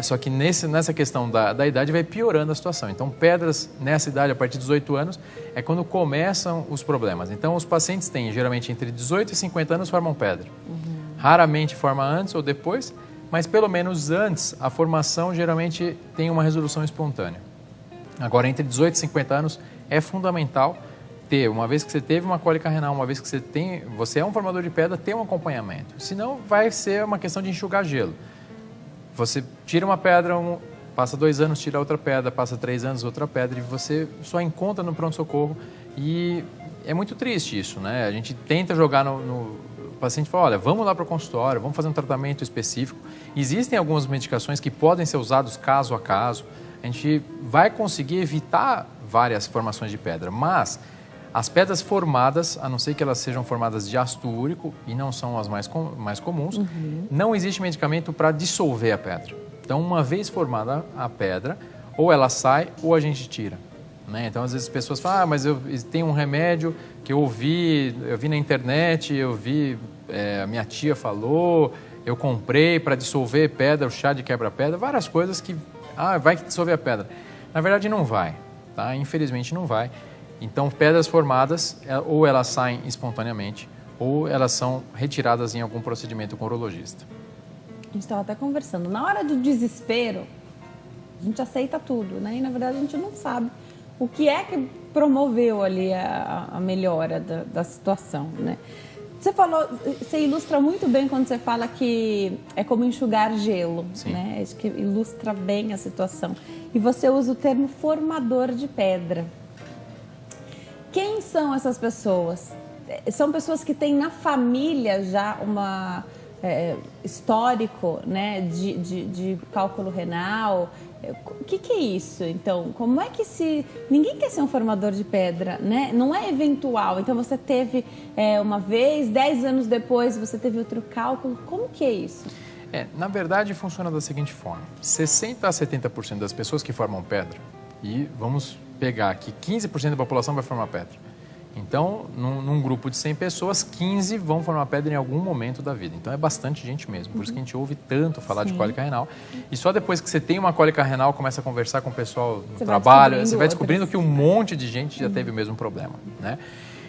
Só que nessa questão da idade vai piorando a situação. Então, pedras nessa idade, a partir dos 18 anos, é quando começam os problemas. Então, os pacientes têm, geralmente, entre 18 e 50 anos, formam pedra. Raramente forma antes ou depois, mas pelo menos antes, a formação geralmente tem uma resolução espontânea. Agora, entre 18 e 50 anos, é fundamental ter, uma vez que você teve uma cólica renal, uma vez que você é um formador de pedra, ter um acompanhamento. Senão, vai ser uma questão de enxugar gelo. Você tira uma pedra, passa 2 anos, tira outra pedra, passa 3 anos, outra pedra, e você só encontra no pronto-socorro. E é muito triste isso, né? A gente tenta jogar o paciente fala, olha, vamos lá para o consultório, vamos fazer um tratamento específico. Existem algumas medicações que podem ser usadas caso a caso. A gente vai conseguir evitar várias formações de pedra, mas As pedras formadas, a não ser que elas sejam formadas de ácido úrico, e não são as mais comuns, não existe medicamento para dissolver a pedra. Então, uma vez formada a pedra, ou ela sai ou a gente tira. Né? Então, às vezes as pessoas falam, mas eu tenho um remédio que eu vi na internet, a minha tia falou, eu comprei para dissolver pedra, o chá de quebra-pedra, várias coisas que, vai dissolver a pedra. Na verdade, não vai, tá? Infelizmente não vai. Então, pedras formadas, ou elas saem espontaneamente, ou elas são retiradas em algum procedimento com o urologista. A gente estava até conversando, na hora do desespero, a gente aceita tudo, né? E, na verdade, a gente não sabe o que é que promoveu ali a melhora da situação, né? Você ilustra muito bem quando você fala que é como enxugar gelo, Sim. né? Acho que ilustra bem a situação. E você usa o termo formador de pedra. Quem são essas pessoas? São pessoas que têm na família já histórico, né, de cálculo renal. O que é isso? Então, como é que ninguém quer ser um formador de pedra, né? Não é eventual. Então, você teve uma vez, 10 anos depois, você teve outro cálculo. Como que é isso? Na verdade, funciona da seguinte forma. 60% a 70% das pessoas que formam pedra, e vamos pegar que 15% da população vai formar pedra. Então, num grupo de 100 pessoas, 15 vão formar pedra em algum momento da vida. Então, é bastante gente mesmo. Por isso que a gente ouve tanto falar de cólica renal. E só depois que você tem uma cólica renal, começa a conversar com o pessoal no trabalho, você vai descobrindo que um monte de gente já teve o mesmo problema, né?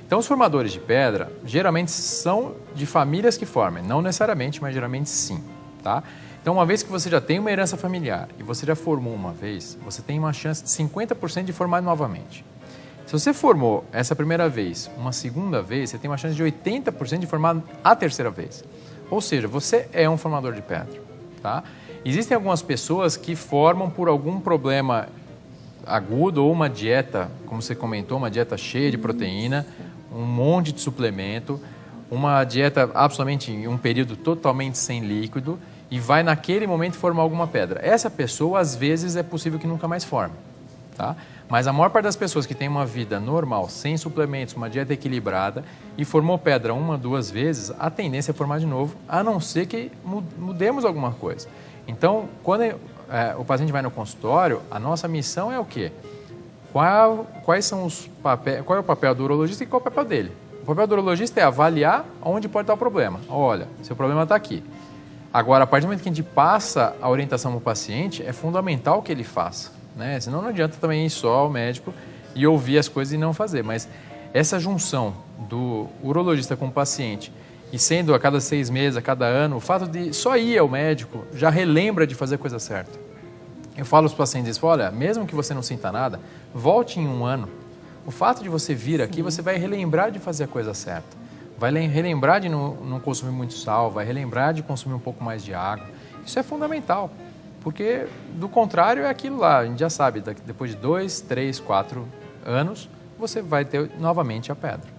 Então, os formadores de pedra, geralmente são de famílias que formam. Não necessariamente, mas geralmente sim, tá? Então, uma vez que você já tem uma herança familiar e você já formou uma vez, você tem uma chance de 50% de formar novamente. Se você formou essa primeira vez, uma segunda vez, você tem uma chance de 80% de formar a terceira vez. Ou seja, você é um formador de pedra, tá? Existem algumas pessoas que formam por algum problema agudo ou uma dieta, como você comentou, uma dieta cheia de proteína, um monte de suplemento, uma dieta absolutamente em um período totalmente sem líquido e vai naquele momento formar alguma pedra. Essa pessoa, às vezes, é possível que nunca mais forme, tá? Mas a maior parte das pessoas que tem uma vida normal, sem suplementos, uma dieta equilibrada e formou pedra 1, 2 vezes, a tendência é formar de novo, a não ser que mudemos alguma coisa. Então, quando o paciente vai no consultório, a nossa missão é o quê? Qual é o papel do urologista e qual é o papel dele? O papel do urologista é avaliar onde pode estar o problema. Olha, seu problema está aqui. Agora, a partir do momento que a gente passa a orientação para o paciente, é fundamental que ele faça. Né? Senão não adianta também ir só ao médico e ouvir as coisas e não fazer. Mas essa junção do urologista com o paciente e sendo a cada 6 meses, a cada ano, o fato de só ir ao médico já relembra de fazer a coisa certa. Eu falo aos pacientes, olha, mesmo que você não sinta nada, volte em 1 ano. O fato de você vir aqui, você vai relembrar de fazer a coisa certa. Vai relembrar de não consumir muito sal, vai relembrar de consumir um pouco mais de água. Isso é fundamental. Porque, do contrário, é aquilo lá, a gente já sabe, depois de 2, 3, 4 anos, você vai ter novamente a pedra.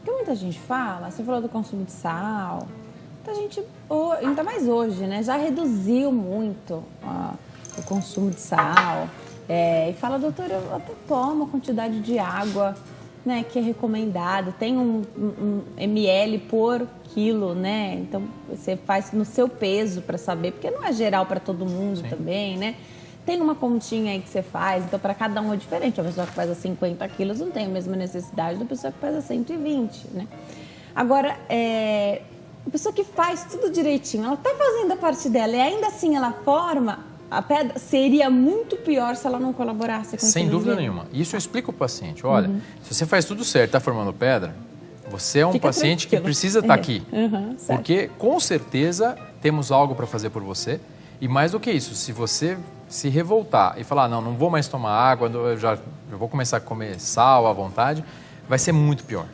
O que muita gente fala, você falou do consumo de sal, muita gente, ainda mais hoje, né, já reduziu muito o consumo de sal. E fala, doutor, eu até tomo a quantidade de água, né, que é recomendado, tem um ml por quilo, né? Então você faz no seu peso para saber, porque não é geral para todo mundo. Sim. Também, né? Tem uma continha aí que você faz, então para cada um é diferente. A pessoa que pesa 50 quilos não tem a mesma necessidade da pessoa que pesa 120, né? Agora, a pessoa que faz tudo direitinho, ela tá fazendo a parte dela e ainda assim ela forma. A pedra seria muito pior se ela não colaborasse com Sem dúvida nenhuma. Isso eu explico para o paciente. Olha, se você faz tudo certo, está formando pedra, você é um paciente que precisa estar aqui. Porque, com certeza, temos algo para fazer por você. E mais do que isso, se você se revoltar e falar, não vou mais tomar água, eu vou começar a comer sal à vontade, vai ser muito pior.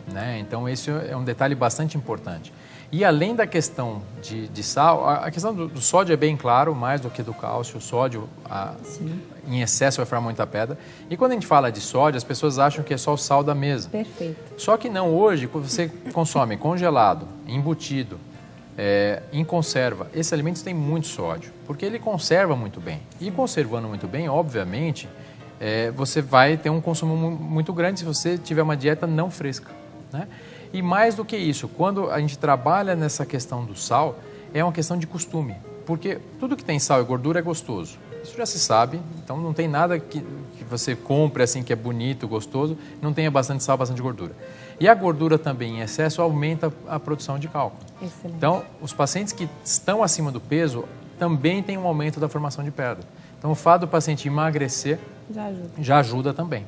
Né? Então, esse é um detalhe bastante importante. E além da questão de sal, a questão do sódio é bem claro, mais do que do cálcio. O sódio, em excesso, vai formar muita pedra. E quando a gente fala de sódio, as pessoas acham que é só o sal da mesa. Perfeito. Só que não, hoje, quando você consome congelado, embutido, em conserva, esses alimentos têm muito sódio, porque ele conserva muito bem. E conservando muito bem, obviamente, você vai ter um consumo muito grande se você tiver uma dieta não fresca, né? E mais do que isso, quando a gente trabalha nessa questão do sal, é uma questão de costume, porque tudo que tem sal e gordura é gostoso. Isso já se sabe, então não tem nada que você compre assim que é bonito, gostoso, não tenha bastante sal, bastante gordura. E a gordura também em excesso aumenta a produção de cálculo. Excelente. Então, os pacientes que estão acima do peso também tem um aumento da formação de pedra. Então, o fato do paciente emagrecer já ajuda também.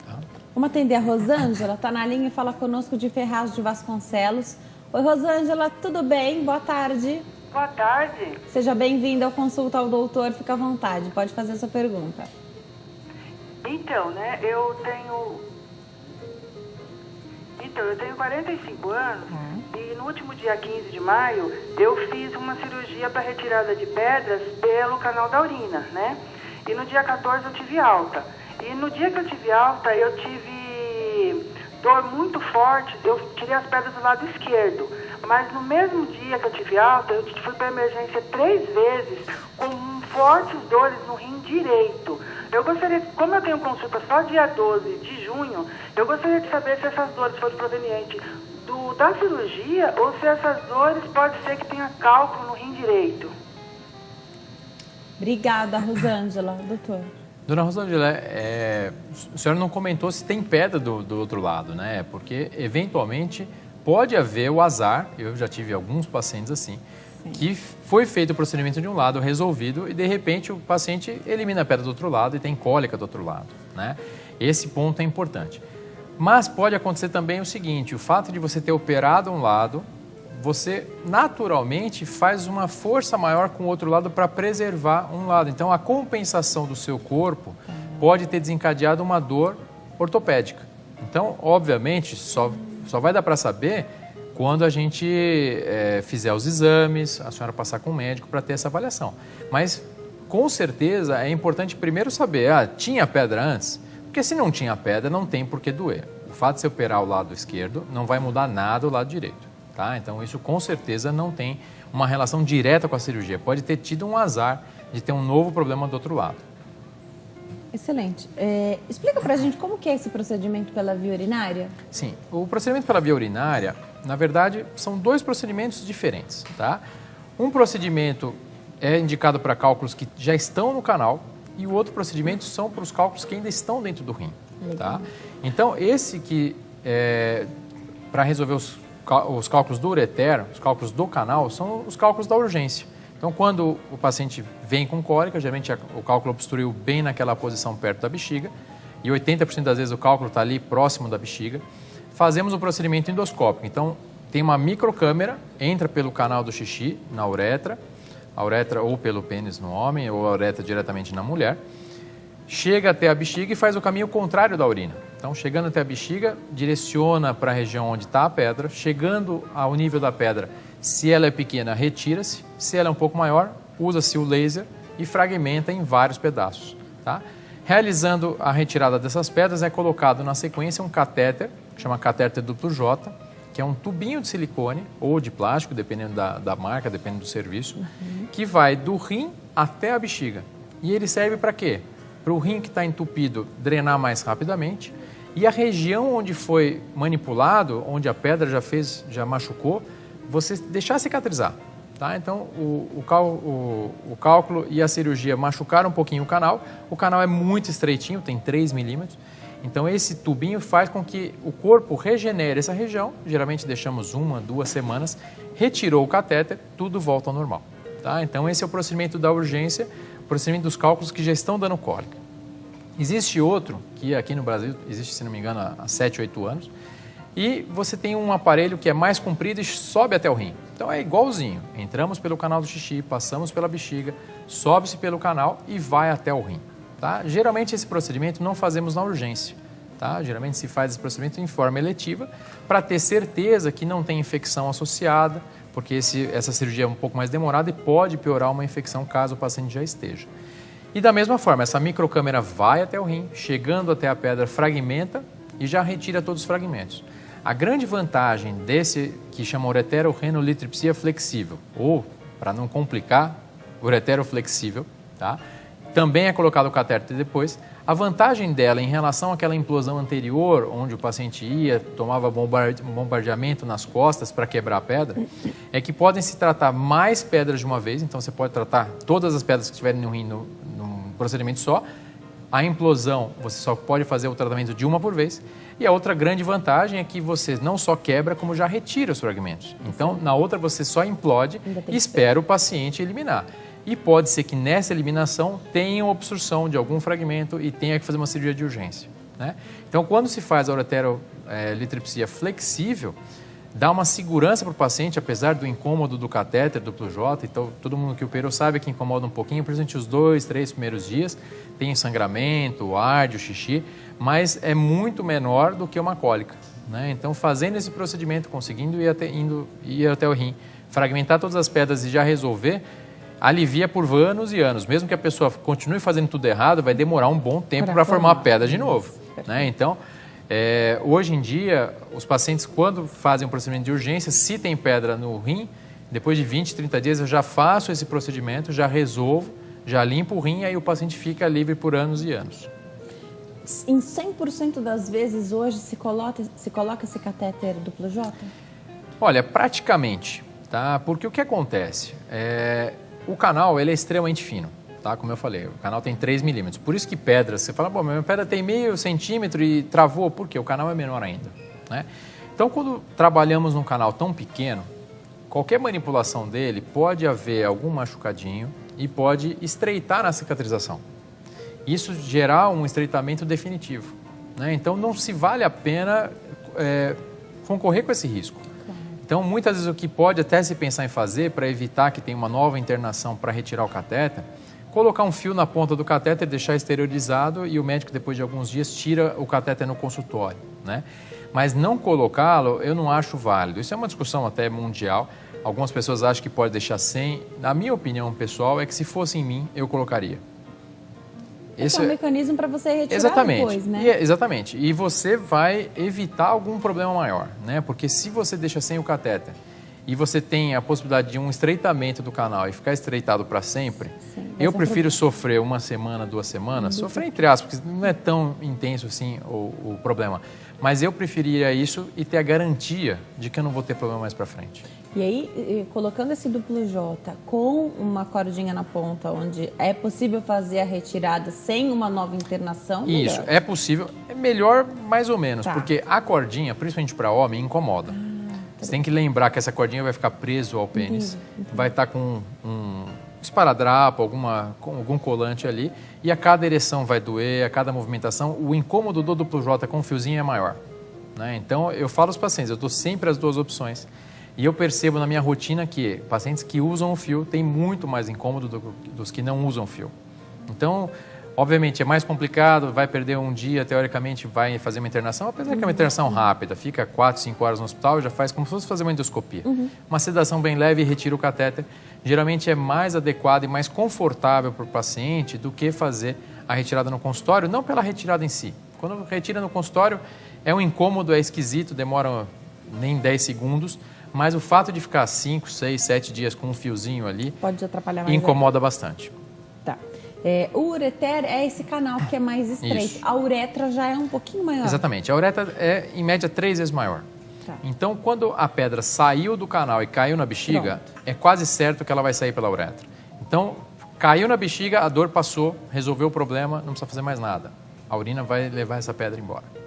Tá? Vamos atender a Rosângela, está na linha e fala conosco de Ferraz de Vasconcelos. Oi, Rosângela, tudo bem? Boa tarde. Boa tarde. Seja bem-vinda ao Consulta ao Doutor, fica à vontade, pode fazer a sua pergunta. Então, né, eu tenho 45 anos e no último dia 15 de maio eu fiz uma cirurgia para retirada de pedras pelo canal da urina, né? E no dia 14 eu tive alta. E no dia que eu tive alta, eu tive dor muito forte, eu tirei as pedras do lado esquerdo. Mas no mesmo dia que eu tive alta, eu fui para emergência 3 vezes com fortes dores no rim direito. Eu gostaria, como eu tenho consulta só dia 12 de junho, eu gostaria de saber se essas dores foram provenientes da cirurgia ou se essas dores pode ser que tenha cálculo no rim direito. Obrigada, Rosângela. Doutor. Dona Rosângela, a senhora não comentou se tem pedra do outro lado, né? Porque, eventualmente, pode haver o azar, eu já tive alguns pacientes assim, que foi feito o procedimento de um lado, resolvido, e de repente o paciente elimina a pedra do outro lado e tem cólica do outro lado, né? Esse ponto é importante. Mas pode acontecer também o seguinte, o fato de você ter operado um lado, você naturalmente faz uma força maior com o outro lado para preservar um lado. Então a compensação do seu corpo pode ter desencadeado uma dor ortopédica. Então, obviamente, só vai dar para saber quando a gente fizer os exames, a senhora passar com o médico para ter essa avaliação. Mas, com certeza, é importante primeiro saber, tinha pedra antes? Porque se não tinha pedra, não tem por que doer. O fato de você operar o lado esquerdo não vai mudar nada o lado direito, tá? Então, isso com certeza não tem uma relação direta com a cirurgia. Pode ter tido um azar de ter um novo problema do outro lado. Excelente. Explica pra gente como que é esse procedimento pela via urinária? Sim, o procedimento pela via urinária, na verdade, são 2 procedimentos diferentes, tá? Um procedimento é indicado para cálculos que já estão no canal e o outro procedimento são para os cálculos que ainda estão dentro do rim, tá? Então, esse que para resolver os cálculos do ureter, os cálculos do canal, são os cálculos da urgência. Então, quando o paciente vem com cólica, geralmente o cálculo obstruiu bem naquela posição perto da bexiga, e 80% das vezes o cálculo está ali próximo da bexiga, fazemos o procedimento endoscópico. Então, tem uma microcâmera, entra pelo canal do xixi, na uretra, a uretra ou pelo pênis no homem, ou a uretra diretamente na mulher, chega até a bexiga e faz o caminho contrário da urina. Então, chegando até a bexiga, direciona para a região onde está a pedra, chegando ao nível da pedra, se ela é pequena, retira-se. Se ela é um pouco maior, usa-se o laser e fragmenta em vários pedaços, tá? Realizando a retirada dessas pedras, é colocado na sequência um catéter, que chama catéter duplo J, que é um tubinho de silicone ou de plástico, dependendo da marca, dependendo do serviço, que vai do rim até a bexiga. E ele serve para quê? Para o rim que está entupido drenar mais rapidamente e a região onde foi manipulado, onde a pedra já machucou, você deixar cicatrizar, tá? Então, o cálculo e a cirurgia machucaram um pouquinho o canal é muito estreitinho, tem 3 milímetros, então esse tubinho faz com que o corpo regenere essa região, geralmente deixamos 1, 2 semanas, retirou o catéter, tudo volta ao normal, tá? Então esse é o procedimento da urgência, o procedimento dos cálculos que já estão dando cólica. Existe outro, que aqui no Brasil existe, se não me engano, há 7, 8 anos, e você tem um aparelho que é mais comprido e sobe até o rim. Então é igualzinho, entramos pelo canal do xixi, passamos pela bexiga, sobe-se pelo canal e vai até o rim, tá? Geralmente esse procedimento não fazemos na urgência, tá? Geralmente se faz esse procedimento em forma eletiva para ter certeza que não tem infecção associada, porque essa cirurgia é um pouco mais demorada e pode piorar uma infecção caso o paciente já esteja. E da mesma forma, essa microcâmera vai até o rim, chegando até a pedra, fragmenta e já retira todos os fragmentos. A grande vantagem desse, que chama ureterorrenolitripsia flexível, ou, para não complicar, ureteroflexível, tá? Também é colocado o catéter depois. A vantagem dela em relação àquela implosão anterior, onde o paciente ia, tomava bombardeamento nas costas para quebrar a pedra, é que podem se tratar mais pedras de uma vez, então você pode tratar todas as pedras que estiverem no rim num procedimento só. A implosão, você só pode fazer o tratamento de uma por vez. E a outra grande vantagem é que você não só quebra, como já retira os fragmentos. Então, na outra você só implode e espera o paciente eliminar. E pode ser que nessa eliminação tenha obstrução de algum fragmento e tenha que fazer uma cirurgia de urgência, né? Então, quando se faz a ureterolitripsia flexível, dá uma segurança para o paciente, apesar do incômodo do catéter, do Plujota. Então, todo mundo que operou sabe que incomoda um pouquinho, principalmente os 2, 3 primeiros dias. Tem sangramento, arde, o xixi, mas é muito menor do que uma cólica, né? Então, fazendo esse procedimento, conseguindo ir até o rim, fragmentar todas as pedras e já resolver, alivia por anos e anos. Mesmo que a pessoa continue fazendo tudo errado, vai demorar um bom tempo para formar a pedra de novo, né? Então, hoje em dia, os pacientes, quando fazem um procedimento de urgência, se tem pedra no rim, depois de 20, 30 dias eu já faço esse procedimento, já resolvo, já limpo o rim e aí o paciente fica livre por anos e anos. Em 100% das vezes hoje se coloca esse catéter do Plujota? Olha, praticamente, tá? Porque o que acontece? O canal ele é extremamente fino, tá? Como eu falei, o canal tem 3 milímetros. Por isso que pedras, você fala, bom, minha pedra tem meio centímetro e travou, por quê? O canal é menor ainda, né? Então, quando trabalhamos num canal tão pequeno, qualquer manipulação dele pode haver algum machucadinho e pode estreitar na cicatrização. Isso gerar um estreitamento definitivo, né? Então, não se vale a pena concorrer com esse risco. Então, muitas vezes o que pode até se pensar em fazer para evitar que tenha uma nova internação para retirar o catéter, colocar um fio na ponta do catéter, deixar esterilizado e o médico depois de alguns dias tira o catéter no consultório, né? Mas não colocá-lo eu não acho válido. Isso é uma discussão até mundial. Algumas pessoas acham que pode deixar sem. Na minha opinião pessoal é que se fosse em mim eu colocaria. Esse é um mecanismo para você retirar exatamente. Depois, né? Exatamente. E você vai evitar algum problema maior, né? Porque se você deixa sem o catéter e você tem a possibilidade de um estreitamento do canal e ficar estreitado para sempre, eu prefiro sofrer uma semana, 2 semanas, sofrer entre aspas, porque não é tão intenso assim o problema, mas eu preferiria isso e ter a garantia de que eu não vou ter problema mais para frente. E aí, colocando esse duplo J com uma cordinha na ponta, onde é possível fazer a retirada sem uma nova internação? Isso, é possível. É melhor mais ou menos, porque a cordinha, principalmente para homem, incomoda. Você tem que lembrar que essa cordinha vai ficar preso ao pênis, vai estar com um esparadrapo, algum colante ali, e a cada ereção vai doer, a cada movimentação, o incômodo do duplo J com o fiozinho é maior, né? Então, eu falo aos pacientes, eu dou sempre as 2 opções. E eu percebo na minha rotina que pacientes que usam o fio têm muito mais incômodo dos que não usam o fio. Então, obviamente, é mais complicado, vai perder um dia, teoricamente, vai fazer uma internação, apesar que é uma internação rápida, fica 4, 5 horas no hospital, já faz como se fosse fazer uma endoscopia. Uma sedação bem leve e retira o catéter. Geralmente é mais adequado e mais confortável para o paciente do que fazer a retirada no consultório, não pela retirada em si. Quando retira no consultório, é um incômodo, é esquisito, demora nem 10 segundos, mas o fato de ficar 5, 6, 7 dias com um fiozinho ali pode atrapalhar mais, incomoda bastante. Tá. O ureter é esse canal que é mais estreito. Isso. A uretra já é um pouquinho maior. Exatamente. A uretra é, em média, 3 vezes maior. Tá. Então, quando a pedra saiu do canal e caiu na bexiga, é quase certo que ela vai sair pela uretra. Então, caiu na bexiga, a dor passou, resolveu o problema, não precisa fazer mais nada. A urina vai levar essa pedra embora.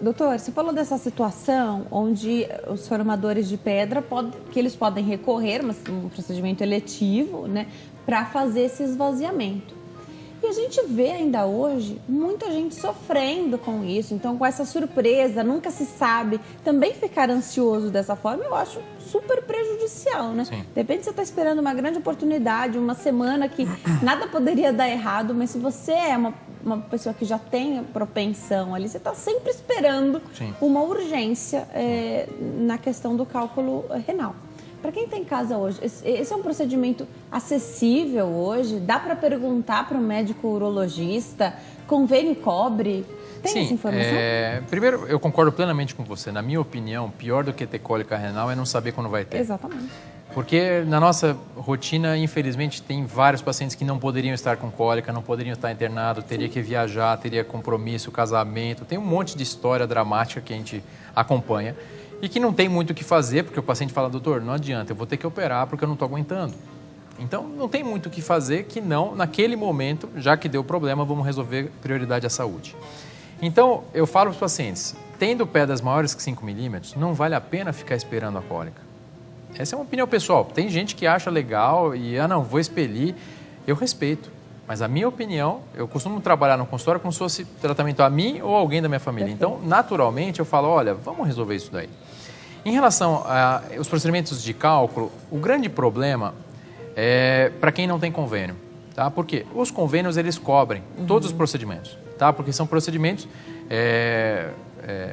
Doutor, você falou dessa situação onde os formadores de pedra que eles podem recorrer, um procedimento eletivo, né, para fazer esse esvaziamento. E a gente vê ainda hoje muita gente sofrendo com isso, então com essa surpresa, nunca se sabe, também ficar ansioso dessa forma eu acho super prejudicial, né? Sim. De repente você está esperando uma grande oportunidade, uma semana que nada poderia dar errado, mas se você é uma pessoa que já tem propensão ali, você está sempre esperando uma urgência na questão do cálculo renal. Para quem está em casa hoje, esse é um procedimento acessível hoje? Dá para perguntar para o médico urologista? Convênio cobre? Tem essa informação? Primeiro, eu concordo plenamente com você. Na minha opinião, pior do que ter cólica renal é não saber quando vai ter. Exatamente. Porque na nossa rotina, infelizmente, tem vários pacientes que não poderiam estar com cólica, não poderiam estar internados, teria que viajar, teria compromisso, casamento, tem um monte de história dramática que a gente acompanha e que não tem muito o que fazer, porque o paciente fala, doutor, não adianta, eu vou ter que operar porque eu não estou aguentando. Então, não tem muito o que fazer que não, naquele momento, já que deu problema, vamos resolver prioridade à saúde. Então, eu falo para os pacientes, tendo pedras maiores que 5 milímetros, não vale a pena ficar esperando a cólica. Essa é uma opinião pessoal. Tem gente que acha legal e, não, vou expelir. Eu respeito. Mas a minha opinião, eu costumo trabalhar no consultório como se fosse tratamento a mim ou alguém da minha família. Então, naturalmente, eu falo, olha, vamos resolver isso daí. Em relação aos procedimentos de cálculo, o grande problema é para quem não tem convênio. Tá? Porque os convênios, eles cobrem todos os procedimentos. Tá? Porque são procedimentos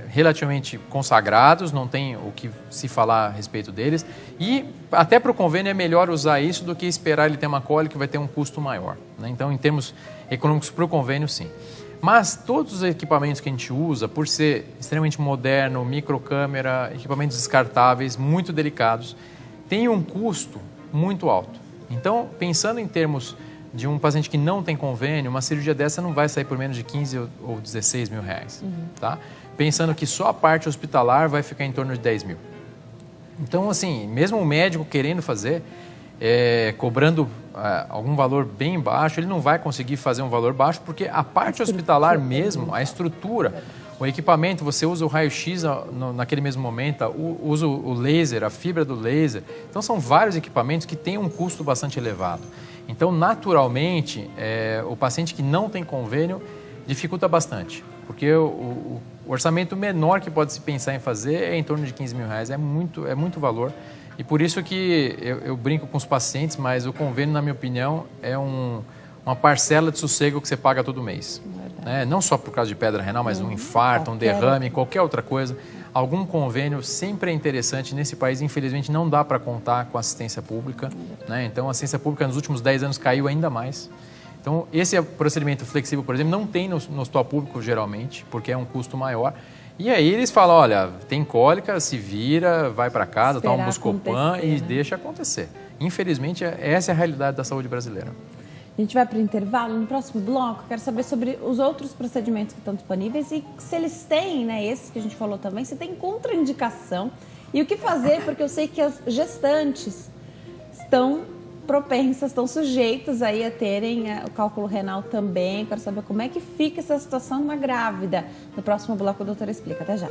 relativamente consagrados, não tem o que se falar a respeito deles. E até para o convênio é melhor usar isso do que esperar ele ter uma cólica que vai ter um custo maior. Né? Então, em termos econômicos, para o convênio, sim. Mas todos os equipamentos que a gente usa, por ser extremamente moderno, microcâmera, equipamentos descartáveis, muito delicados, tem um custo muito alto. Então, pensando em termos de um paciente que não tem convênio, uma cirurgia dessa não vai sair por menos de 15 ou 16 mil reais. Tá? Pensando que só a parte hospitalar vai ficar em torno de 10 mil. Então, assim, mesmo o médico querendo fazer, cobrando algum valor bem baixo, ele não vai conseguir fazer um valor baixo, porque a parte hospitalar mesmo, a estrutura, o equipamento, você usa o raio-x naquele mesmo momento, usa o laser, a fibra do laser. Então, são vários equipamentos que têm um custo bastante elevado. Então, naturalmente, o paciente que não tem convênio dificulta bastante, porque o orçamento menor que pode se pensar em fazer é em torno de 15 mil reais, é muito valor. E por isso que eu brinco com os pacientes, mas o convênio, na minha opinião, é uma parcela de sossego que você paga todo mês. Né? Não só por causa de pedra renal, mas um infarto, um derrame, qualquer outra coisa. Algum convênio sempre é interessante. Nesse país, infelizmente, não dá para contar com assistência pública. Né? Então, a assistência pública nos últimos 10 anos caiu ainda mais. Então, esse procedimento flexível, por exemplo, não tem no hospital público, geralmente, porque é um custo maior. E aí eles falam, olha, tem cólica, se vira, vai para casa, toma um Buscopan e deixa acontecer. Infelizmente, essa é a realidade da saúde brasileira. A gente vai para o intervalo. No próximo bloco, quero saber sobre os outros procedimentos que estão disponíveis e se eles têm, né, esses que a gente falou também, se tem contraindicação e o que fazer, porque eu sei que as gestantes estão propensas, estão sujeitas aí a terem o cálculo renal também. Quero saber como é que fica essa situação na grávida. No próximo bloco, a doutora explica. Até já.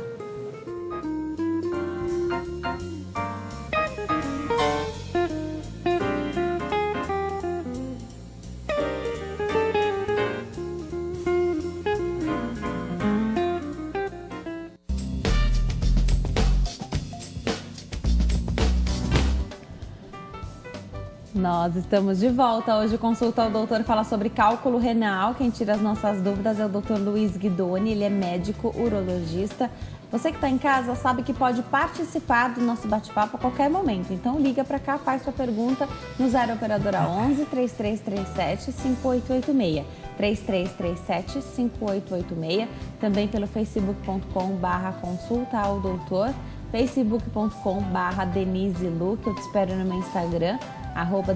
Nós estamos de volta. Hoje consulta o doutor fala sobre cálculo renal. Quem tira as nossas dúvidas é o doutor Luiz Guidoni, ele é médico urologista. Você que está em casa sabe que pode participar do nosso bate-papo a qualquer momento. Então liga para cá, faz sua pergunta no 0 operadora 11 3337 5886. 3337 5886. Também pelo facebook.com/consulta ao doutor, facebook.com/Denise Luque. Eu te espero no meu Instagram,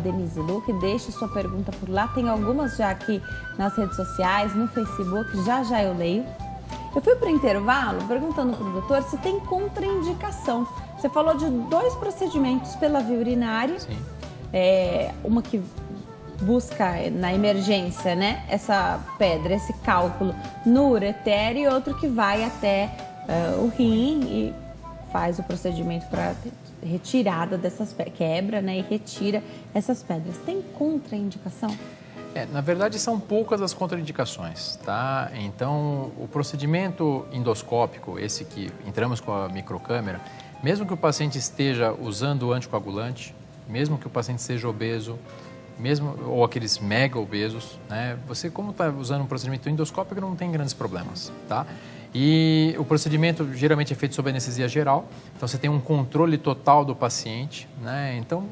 @Denise Luque. Deixe sua pergunta por lá. Tem algumas já aqui nas redes sociais, no Facebook, já eu leio. Eu fui para o intervalo perguntando para o doutor se tem contraindicação. Você falou de 2 procedimentos pela via urinária. Sim. Uma que busca na emergência, né, essa pedra, esse cálculo no ureter, e outro que vai até o rim e faz o procedimento para retirada dessas pedras, quebra, né, e retira essas pedras. Tem contraindicação? Na verdade, são poucas as contraindicações, tá? Então, o procedimento endoscópico, esse que entramos com a microcâmera, mesmo que o paciente esteja usando anticoagulante, mesmo que o paciente seja obeso, ou aqueles mega obesos, né? Você, como está usando um procedimento endoscópico, não tem grandes problemas, tá? E o procedimento geralmente é feito sob anestesia geral, então você tem um controle total do paciente, né? Então,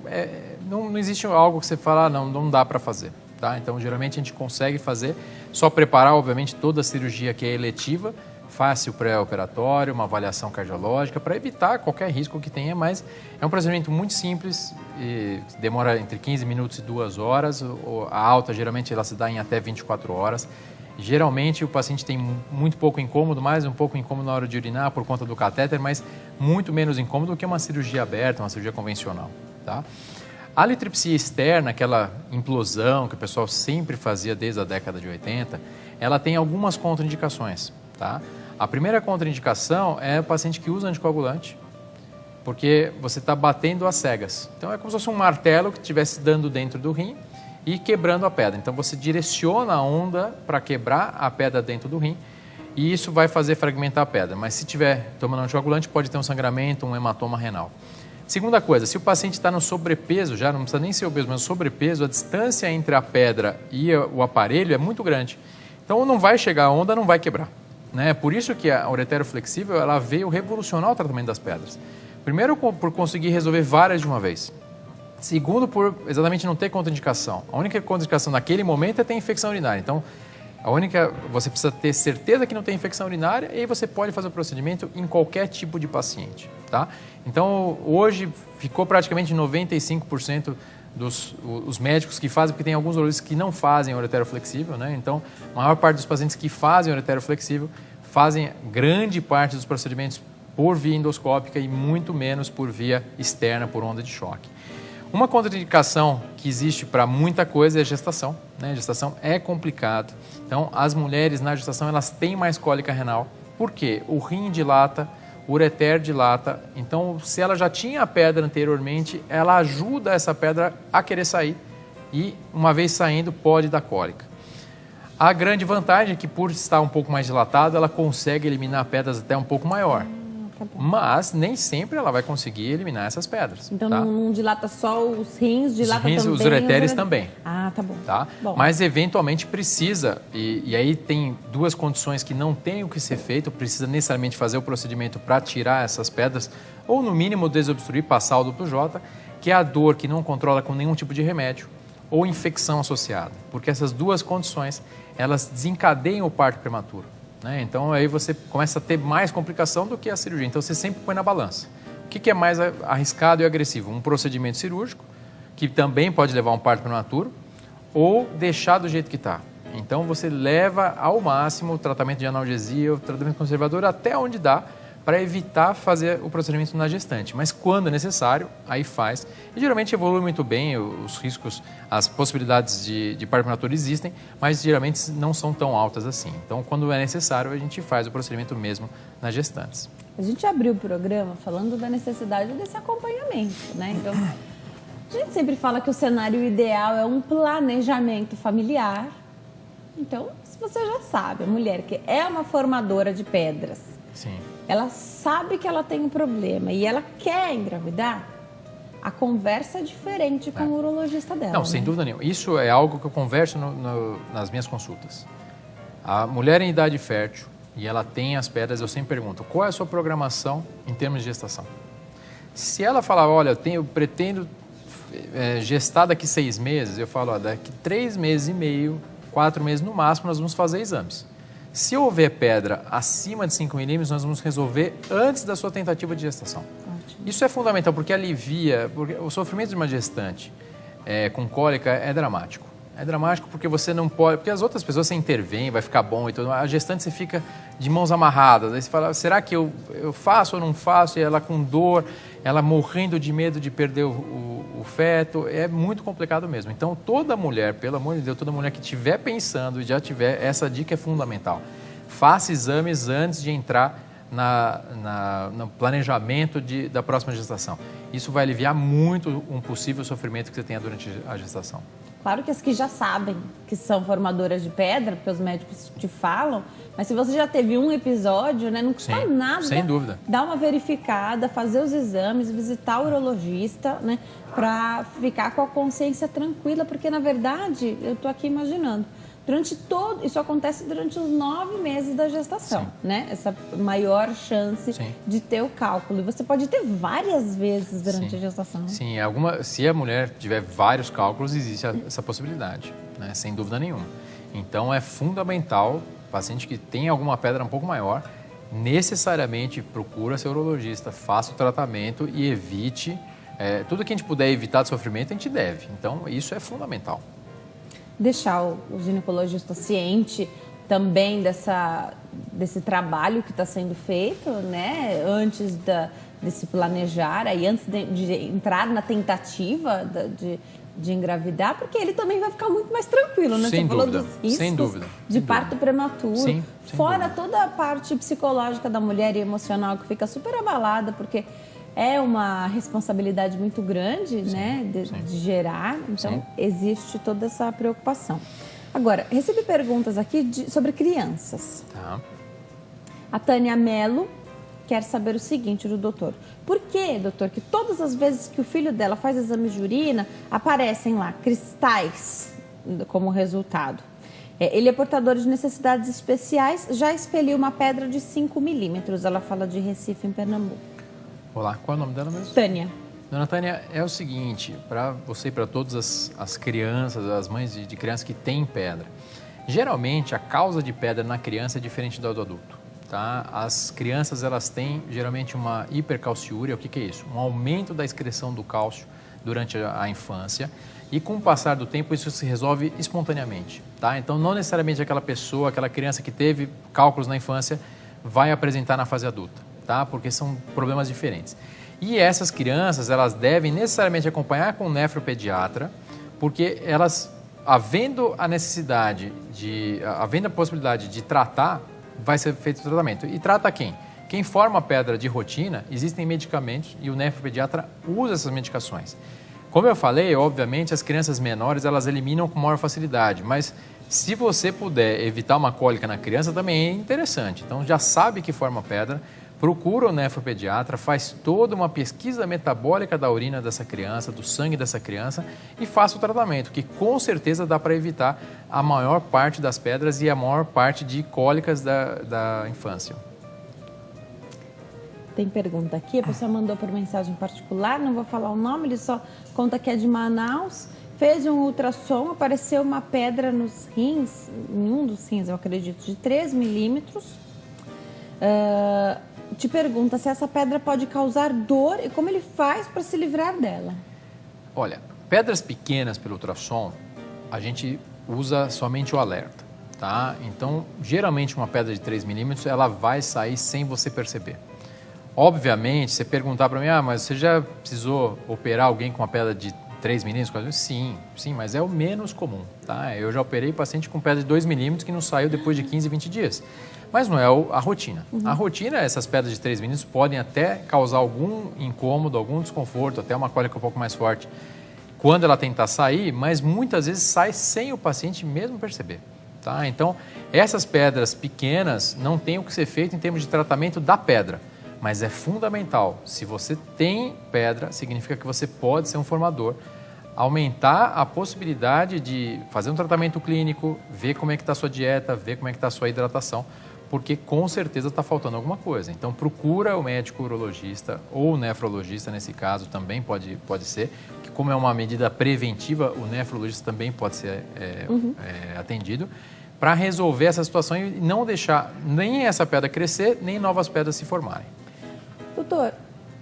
não existe algo que você fala, não dá para fazer, tá? Então, geralmente a gente consegue fazer, só preparar, obviamente, toda a cirurgia que é eletiva, faz-se o pré-operatório, uma avaliação cardiológica para evitar qualquer risco que tenha, mas é um procedimento muito simples e demora entre 15 minutos e 2 horas. A alta, geralmente, ela se dá em até 24 horas. Geralmente, o paciente tem muito pouco incômodo, mais um pouco incômodo na hora de urinar por conta do catéter, mas muito menos incômodo do que uma cirurgia aberta, uma cirurgia convencional, tá? A litripsia externa, aquela implosão que o pessoal sempre fazia desde a década de 80, ela tem algumas contraindicações, tá? A primeira contraindicação é o paciente que usa anticoagulante, porque você está batendo às cegas. Então, é como se fosse um martelo que estivesse dando dentro do rim e quebrando a pedra. Então, você direciona a onda para quebrar a pedra dentro do rim e isso vai fazer fragmentar a pedra. Mas se estiver tomando anticoagulante, pode ter um sangramento, um hematoma renal. Segunda coisa, se o paciente está no sobrepeso, já não precisa nem ser obeso, mas no sobrepeso, a distância entre a pedra e o aparelho é muito grande. Então, não vai chegar a onda, não vai quebrar, né? Por isso que a uretério flexível, ela veio revolucionar o tratamento das pedras. Primeiro, por conseguir resolver várias de uma vez. Segundo, por exatamente não ter contraindicação. A única contraindicação naquele momento é ter infecção urinária. Então, você precisa ter certeza que não tem infecção urinária e aí você pode fazer o procedimento em qualquer tipo de paciente, tá? Então, hoje ficou praticamente 95% os médicos que fazem, porque tem alguns urologistas que não fazem uretério flexível, né? Então, a maior parte dos pacientes que fazem uretério flexível fazem grande parte dos procedimentos por via endoscópica e muito menos por via externa, por onda de choque. Uma contraindicação que existe para muita coisa é a gestação, né? A gestação é complicado. Então, as mulheres na gestação, elas têm mais cólica renal. Por quê? O rim dilata, o ureter dilata. Então, se ela já tinha a pedra anteriormente, ela ajuda essa pedra a querer sair e, uma vez saindo, pode dar cólica. A grande vantagem é que, por estar um pouco mais dilatado, ela consegue eliminar pedras até um pouco maior. Mas nem sempre ela vai conseguir eliminar essas pedras. Então, tá? não dilata só os rins, dilata os rins, também os ureteres também. Ah, tá bom. Tá? Bom. Mas eventualmente precisa, e aí tem duas condições que não tem o que ser feito, precisa necessariamente fazer o procedimento para tirar essas pedras, ou no mínimo desobstruir, passar o duplo J, que é a dor que não controla com nenhum tipo de remédio, ou infecção associada. Porque essas duas condições, elas desencadeiam o parto prematuro. Né? Então, aí você começa a ter mais complicação do que a cirurgia. Então, você sempre põe na balança. O que é mais arriscado e agressivo? Um procedimento cirúrgico, que também pode levar a um parto prematuro, ou deixar do jeito que está. Então, você leva ao máximo o tratamento de analgesia, o tratamento conservador, até onde dá, para evitar fazer o procedimento na gestante. Mas quando é necessário, aí faz. E geralmente evolui muito bem, os riscos, as possibilidades de parto prematuro existem, mas geralmente não são tão altas assim. Então, quando é necessário, a gente faz o procedimento mesmo nas gestantes. A gente abriu o programa falando da necessidade desse acompanhamento, né? Então, a gente sempre fala que o cenário ideal é um planejamento familiar. Então, se você já sabe, a mulher que é uma formadora de pedras, sim, ela sabe que ela tem um problema e ela quer engravidar, a conversa é diferente com o urologista dela. Não, sem dúvida nenhuma. Isso é algo que eu converso nas minhas consultas. A mulher em idade fértil e ela tem as pedras, eu sempre pergunto, qual é a sua programação em termos de gestação? Se ela falar, olha, eu pretendo gestar daqui 6 meses, eu falo, daqui 3 meses e meio, 4 meses no máximo, nós vamos fazer exames. Se houver pedra acima de 5 milímetros, nós vamos resolver antes da sua tentativa de gestação. Ótimo. Isso é fundamental, porque alivia, porque o sofrimento de uma gestante com cólica é dramático. É dramático porque você não pode, porque as outras pessoas você intervém, vai ficar bom e tudo, a gestante você fica de mãos amarradas, aí você fala, será que eu faço ou não faço? E ela com dor, ela morrendo de medo de perder o feto, é muito complicado mesmo. Então, toda mulher, pelo amor de Deus, toda mulher que estiver pensando e já tiver, essa dica é fundamental. Faça exames antes de entrar no planejamento da próxima gestação. Isso vai aliviar muito um possível sofrimento que você tenha durante a gestação. Claro que as que já sabem que são formadoras de pedra, porque os médicos te falam, mas se você já teve um episódio, né, não custa nada. Sem dúvida. Dar uma verificada, fazer os exames, visitar o urologista, né, para ficar com a consciência tranquila, porque na verdade, eu tô aqui imaginando, isso acontece durante os 9 meses da gestação, né? Essa maior chance de ter o cálculo. E você pode ter várias vezes durante a gestação. Sim, se a mulher tiver vários cálculos, existe essa possibilidade, né? Sem dúvida nenhuma. Então, é fundamental, o paciente que tem alguma pedra um pouco maior, necessariamente procura seu urologista, faça o tratamento e evite, tudo que a gente puder evitar de sofrimento, a gente deve. Então, isso é fundamental. Deixar o ginecologista ciente também desse trabalho que está sendo feito, né? Antes de se planejar, aí antes de entrar na tentativa de engravidar, porque ele também vai ficar muito mais tranquilo, né? Sem Você falou dúvida, dos riscos sem dúvida, de sem parto dúvida. prematuro. Sim, sem fora dúvida. toda a parte psicológica da mulher e emocional que fica super abalada, porque é uma responsabilidade muito grande, né? De gerar, então existe toda essa preocupação. Agora, recebi perguntas aqui sobre crianças. Tá. A Tânia Mello quer saber o seguinte do doutor. Por que, doutor, que todas as vezes que o filho dela faz exames de urina, aparecem lá cristais como resultado? Ele é portador de necessidades especiais, já expeliu uma pedra de 5 milímetros. Ela fala de Recife, em Pernambuco. Olá, qual é o nome dela mesmo? Tânia. Dona Tânia, é o seguinte, para você e para todas as crianças, as mães de crianças que têm pedra, geralmente a causa de pedra na criança é diferente da do adulto. Tá? As crianças, elas têm geralmente uma hipercalciúria. O que é isso? Um aumento da excreção do cálcio durante a infância, e com o passar do tempo isso se resolve espontaneamente. Tá? Então não necessariamente aquela pessoa, aquela criança que teve cálculos na infância vai apresentar na fase adulta, tá? Porque são problemas diferentes. E essas crianças, elas devem necessariamente acompanhar com o nefropediatra, porque elas, havendo a necessidade havendo a possibilidade de tratar, vai ser feito o tratamento. E trata quem? Quem forma pedra de rotina, existem medicamentos e o nefropediatra usa essas medicações. Como eu falei, obviamente, as crianças menores, elas eliminam com maior facilidade, mas se você puder evitar uma cólica na criança, também é interessante. Então, já sabe que forma pedra, procura o nefropediatra, faz toda uma pesquisa metabólica da urina dessa criança, do sangue dessa criança e faça o tratamento, que com certeza dá para evitar a maior parte das pedras e a maior parte de cólicas da infância. Tem pergunta aqui, a pessoa mandou por mensagem particular, não vou falar o nome, ele só conta que é de Manaus, fez um ultrassom, apareceu uma pedra nos rins, em um dos rins, eu acredito, de 3 milímetros. Te pergunta se essa pedra pode causar dor e como ele faz para se livrar dela. Olha, pedras pequenas pelo ultrassom, a gente usa somente o alerta, tá? Então, geralmente uma pedra de 3 milímetros, ela vai sair sem você perceber. Obviamente, você perguntar para mim, mas você já precisou operar alguém com uma pedra de 3 milímetros? Sim, mas é o menos comum, tá? Eu já operei paciente com pedra de 2 milímetros que não saiu depois de 15, 20 dias. Mas não é a rotina. A rotina, essas pedras de 3 milímetros podem até causar algum incômodo, algum desconforto, até uma cólica um pouco mais forte quando ela tentar sair, mas muitas vezes sai sem o paciente mesmo perceber. Tá? Então, essas pedras pequenas não tem o que ser feito em termos de tratamento da pedra, mas é fundamental. Se você tem pedra, significa que você pode ser um formador, aumentar a possibilidade de fazer um tratamento clínico, ver como é que está a sua dieta, ver como é que está a sua hidratação, porque com certeza está faltando alguma coisa. Então procura o médico urologista ou o nefrologista, nesse caso também pode ser, que como é uma medida preventiva, o nefrologista também pode ser atendido, para resolver essa situação e não deixar nem essa pedra crescer, nem novas pedras se formarem. Doutor,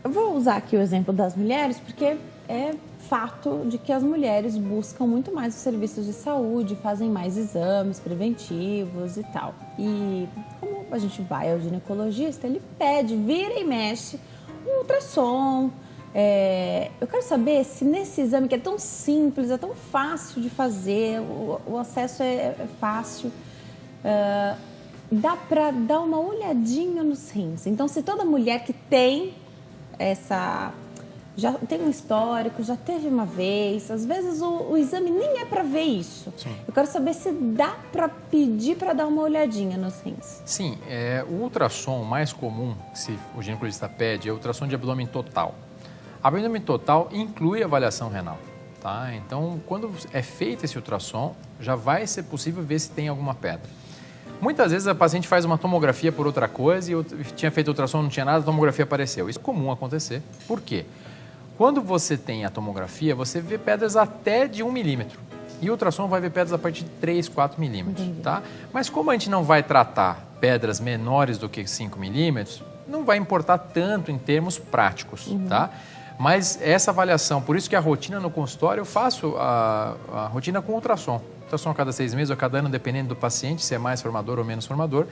eu vou usar aqui o exemplo das mulheres, porque é fato de que as mulheres buscam muito mais os serviços de saúde, fazem mais exames preventivos e tal. E como a gente vai ao ginecologista, ele pede, vira e mexe, um ultrassom. Eu quero saber se nesse exame, que é tão simples, é tão fácil de fazer, o acesso é fácil, dá para dar uma olhadinha nos rins. Então, se toda mulher que tem já tem um histórico, já teve uma vez, às vezes o exame nem é para ver isso. Sim. Eu quero saber se dá para pedir para dar uma olhadinha nos rins. Sim, o ultrassom mais comum, se o ginecologista pede, é o ultrassom de abdômen total. Abdômen total inclui avaliação renal, tá? Então, quando é feito esse ultrassom, já vai ser possível ver se tem alguma pedra. Muitas vezes a paciente faz uma tomografia por outra coisa e eu tinha feito ultrassom, não tinha nada, a tomografia apareceu. Isso é comum acontecer. Por quê? Quando você tem a tomografia, você vê pedras até de 1 milímetro. E o ultrassom vai ver pedras a partir de 3, 4 milímetros, tá? Mas como a gente não vai tratar pedras menores do que 5 milímetros, não vai importar tanto em termos práticos, tá? Mas essa avaliação, por isso que a rotina no consultório, eu faço a rotina com ultrassom. Ultrassom a cada 6 meses ou a cada ano, dependendo do paciente, se é mais formador ou menos formador.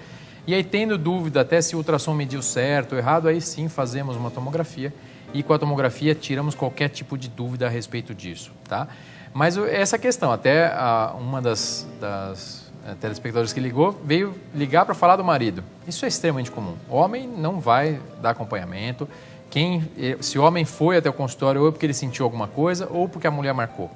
E aí, tendo dúvida até se o ultrassom mediu certo ou errado, aí sim fazemos uma tomografia. E com a tomografia tiramos qualquer tipo de dúvida a respeito disso, tá? Mas essa questão, até uma das telespectadores que ligou, veio ligar para falar do marido. Isso é extremamente comum. O homem não vai dar acompanhamento. Se o homem foi até o consultório, ou porque ele sentiu alguma coisa, ou porque a mulher marcou.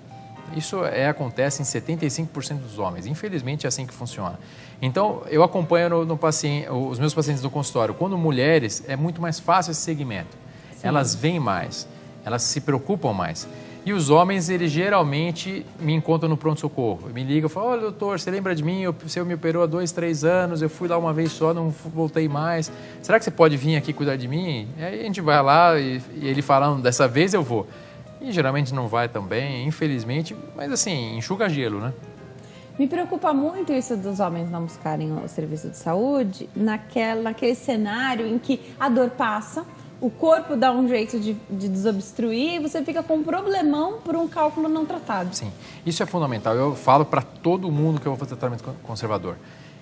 Isso acontece em 75% dos homens. Infelizmente, é assim que funciona. Então, eu acompanho no paciente, os meus pacientes do consultório. Quando mulheres, é muito mais fácil esse segmento. Sim. Elas veem mais, elas se preocupam mais. E os homens, eles geralmente me encontram no pronto-socorro. Me ligam e falam, olha, doutor, você lembra de mim? Você me operou há 2, 3 anos, eu fui lá uma vez só, não voltei mais. Será que você pode vir aqui cuidar de mim? E aí a gente vai lá e ele falando, dessa vez eu vou. E geralmente não vai também, infelizmente, mas assim, enxuga gelo, né? Me preocupa muito isso dos homens não buscarem o serviço de saúde naquele cenário em que a dor passa, o corpo dá um jeito de desobstruir e você fica com um problemão por um cálculo não tratado. Sim, isso é fundamental. Eu falo para todo mundo que eu vou fazer tratamento conservador.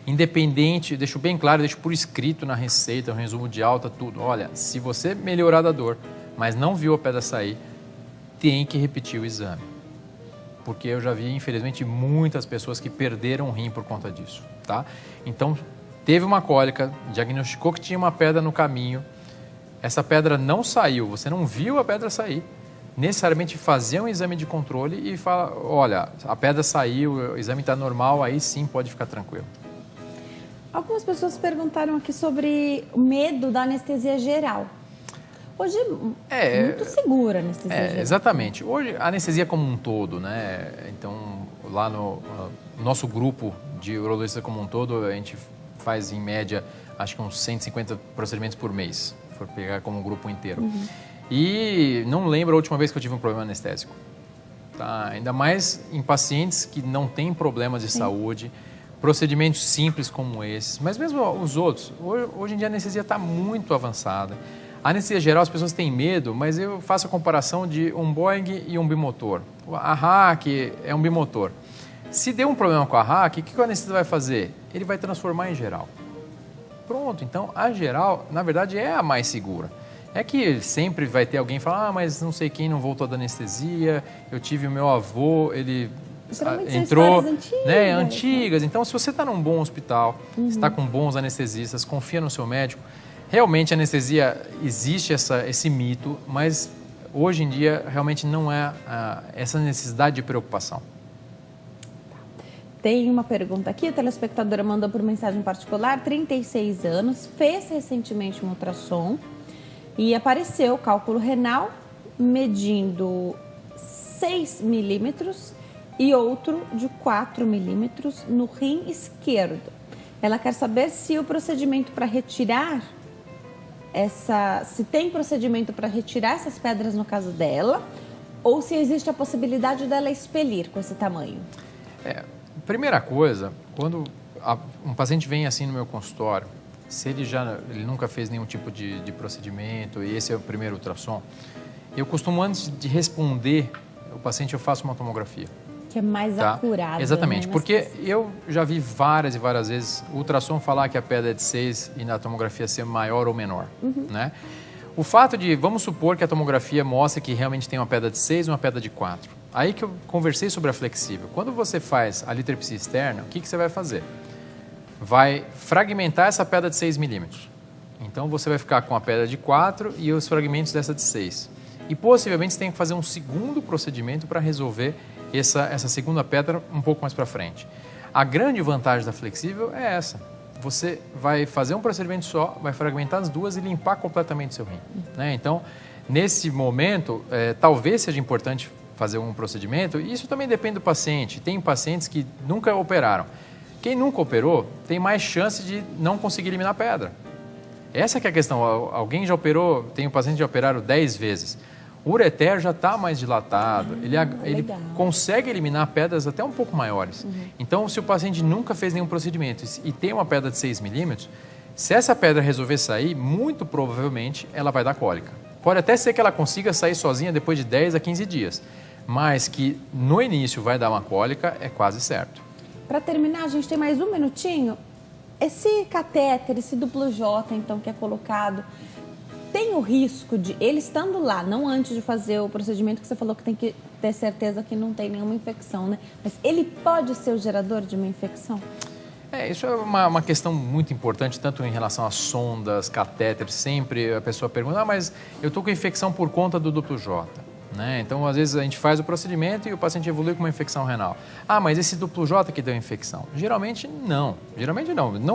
Independente, deixo bem claro, deixo por escrito na receita, no resumo de alta, tudo. Olha, se você melhorar da dor, mas não viu a pedra sair, tem que repetir o exame. Porque eu já vi, infelizmente, muitas pessoas que perderam o rim por conta disso, tá? Então, teve uma cólica, diagnosticou que tinha uma pedra no caminho, essa pedra não saiu, você não viu a pedra sair, necessariamente fazer um exame de controle e falar, olha, a pedra saiu, o exame está normal, aí sim pode ficar tranquilo. Algumas pessoas perguntaram aqui sobre o medo da anestesia geral. Hoje é muito segura a anestesia geral. Exatamente. Hoje a anestesia como um todo, né? Então, lá no nosso grupo de urologistas como um todo, a gente faz em média, acho que uns 150 procedimentos por mês, se for pegar como um grupo inteiro. E não lembro a última vez que eu tive um problema anestésico. Tá? Ainda mais em pacientes que não têm problemas de saúde, procedimentos simples como esses, mas mesmo os outros. Hoje em dia a anestesia está muito avançada. A anestesia geral, as pessoas têm medo, mas eu faço a comparação de um Boeing e um bimotor. A RAC é um bimotor. Se der um problema com a RAC, o que o anestesista vai fazer? Ele vai transformar em geral. Pronto, então a geral, na verdade, é a mais segura. É que sempre vai ter alguém que fala, mas não sei quem não voltou da anestesia, eu tive o meu avô, ele entrou, né, antigas. Então, se você está num bom hospital, está com bons anestesistas, confia no seu médico. Realmente a anestesia existe esse mito, mas hoje em dia realmente não é essa necessidade de preocupação. Tem uma pergunta aqui, a telespectadora mandou por mensagem particular, 36 anos, fez recentemente um ultrassom e apareceu cálculo renal medindo 6 milímetros e outro de 4 milímetros no rim esquerdo. Ela quer saber se o procedimento para retirar se tem procedimento para retirar essas pedras no caso dela, ou se existe a possibilidade dela expelir com esse tamanho. Primeira coisa, quando um paciente vem assim no meu consultório, se ele nunca fez nenhum tipo de procedimento e esse é o primeiro ultrassom, eu costumo, antes de responder o paciente, eu faço uma tomografia. Que é mais acurada. Exatamente, né? porque eu já vi várias e várias vezes o ultrassom falar que a pedra é de 6 e na tomografia ser maior ou menor, né? O fato de, vamos supor que a tomografia mostra que realmente tem uma pedra de 6 e uma pedra de 4. Aí que eu conversei sobre a flexível. Quando você faz a litrepsia externa, o que você vai fazer? Vai fragmentar essa pedra de 6 milímetros. Então você vai ficar com a pedra de 4 e os fragmentos dessa de 6. E possivelmente você tem que fazer um segundo procedimento para resolver essa segunda pedra um pouco mais para frente. A grande vantagem da flexível é essa. Você vai fazer um procedimento só, vai fragmentar as duas e limpar completamente o seu rim, né? Então, nesse momento, talvez seja importante fazer um procedimento. Isso também depende do paciente. Tem pacientes que nunca operaram. Quem nunca operou tem mais chance de não conseguir eliminar a pedra. Essa que é a questão. Alguém já operou, tem um paciente que já operaram 10 vezes. O ureter já está mais dilatado, ele consegue eliminar pedras até um pouco maiores. Então, se o paciente nunca fez nenhum procedimento e tem uma pedra de 6 milímetros, se essa pedra resolver sair, muito provavelmente ela vai dar cólica. Pode até ser que ela consiga sair sozinha depois de 10 a 15 dias, mas que no início vai dar uma cólica é quase certo. Para terminar, a gente tem mais um minutinho. Esse catéter, esse duplo J, então, que é colocado, tem o risco de, ele estando lá, não antes de fazer o procedimento que você falou que tem que ter certeza que não tem nenhuma infecção, né? Mas ele pode ser o gerador de uma infecção? Isso é uma questão muito importante, tanto em relação a sondas, catéteres, sempre a pessoa pergunta, mas eu estou com infecção por conta do duplo J. Né? Então, às vezes, a gente faz o procedimento e o paciente evolui com uma infecção renal. Ah, mas esse duplo J que deu infecção? Geralmente não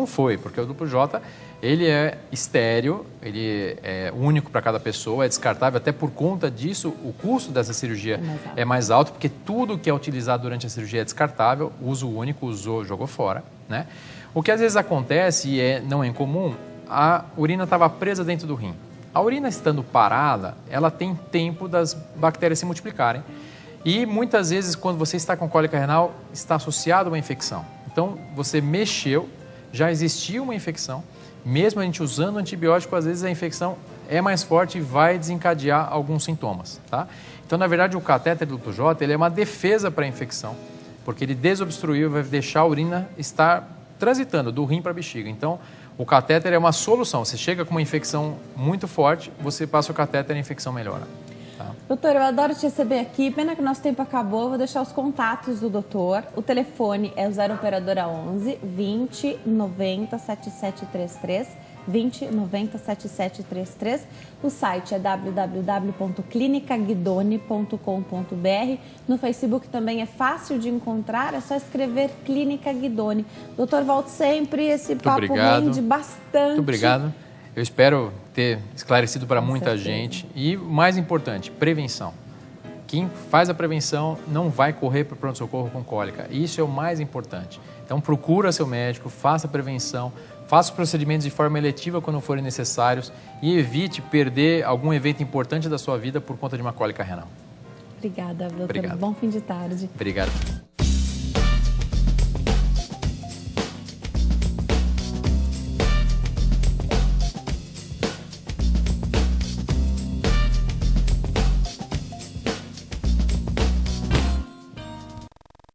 foi, porque o duplo J, ele é estéril, ele é único para cada pessoa, é descartável, até por conta disso, o custo dessa cirurgia é mais alto, porque tudo que é utilizado durante a cirurgia é descartável, uso único, usou, jogou fora. Né? O que às vezes acontece, e não é incomum, a urina estava presa dentro do rim. A urina estando parada, ela tem tempo das bactérias se multiplicarem. E muitas vezes, quando você está com cólica renal, está associado a uma infecção. Então, você mexeu, já existia uma infecção. Mesmo a gente usando antibiótico, às vezes a infecção é mais forte e vai desencadear alguns sintomas. Tá? Então, na verdade, o catéter duplo J ele é uma defesa para a infecção, porque ele desobstruiu, vai deixar a urina estar transitando do rim para a bexiga. Então, o catéter é uma solução. Você chega com uma infecção muito forte, você passa o catéter e a infecção melhora. Tá? Doutor, eu adoro te receber aqui. Pena que o nosso tempo acabou. Vou deixar os contatos do doutor. O telefone é o 0 operadora 11 20 90 7733. 20 90 7733. O site é www.clinicaguidoni.com.br. No Facebook também é fácil de encontrar, é só escrever Clínica Guidoni. Doutor, volte sempre, esse papo rende bastante. Muito obrigado. Eu espero ter esclarecido para muita gente. E o mais importante, prevenção. Quem faz a prevenção não vai correr para o pronto-socorro com cólica. Isso é o mais importante. Então, procura seu médico, faça a prevenção, faça os procedimentos de forma eletiva quando forem necessários e evite perder algum evento importante da sua vida por conta de uma cólica renal. Obrigada, doutor. Obrigado. Bom fim de tarde. Obrigado.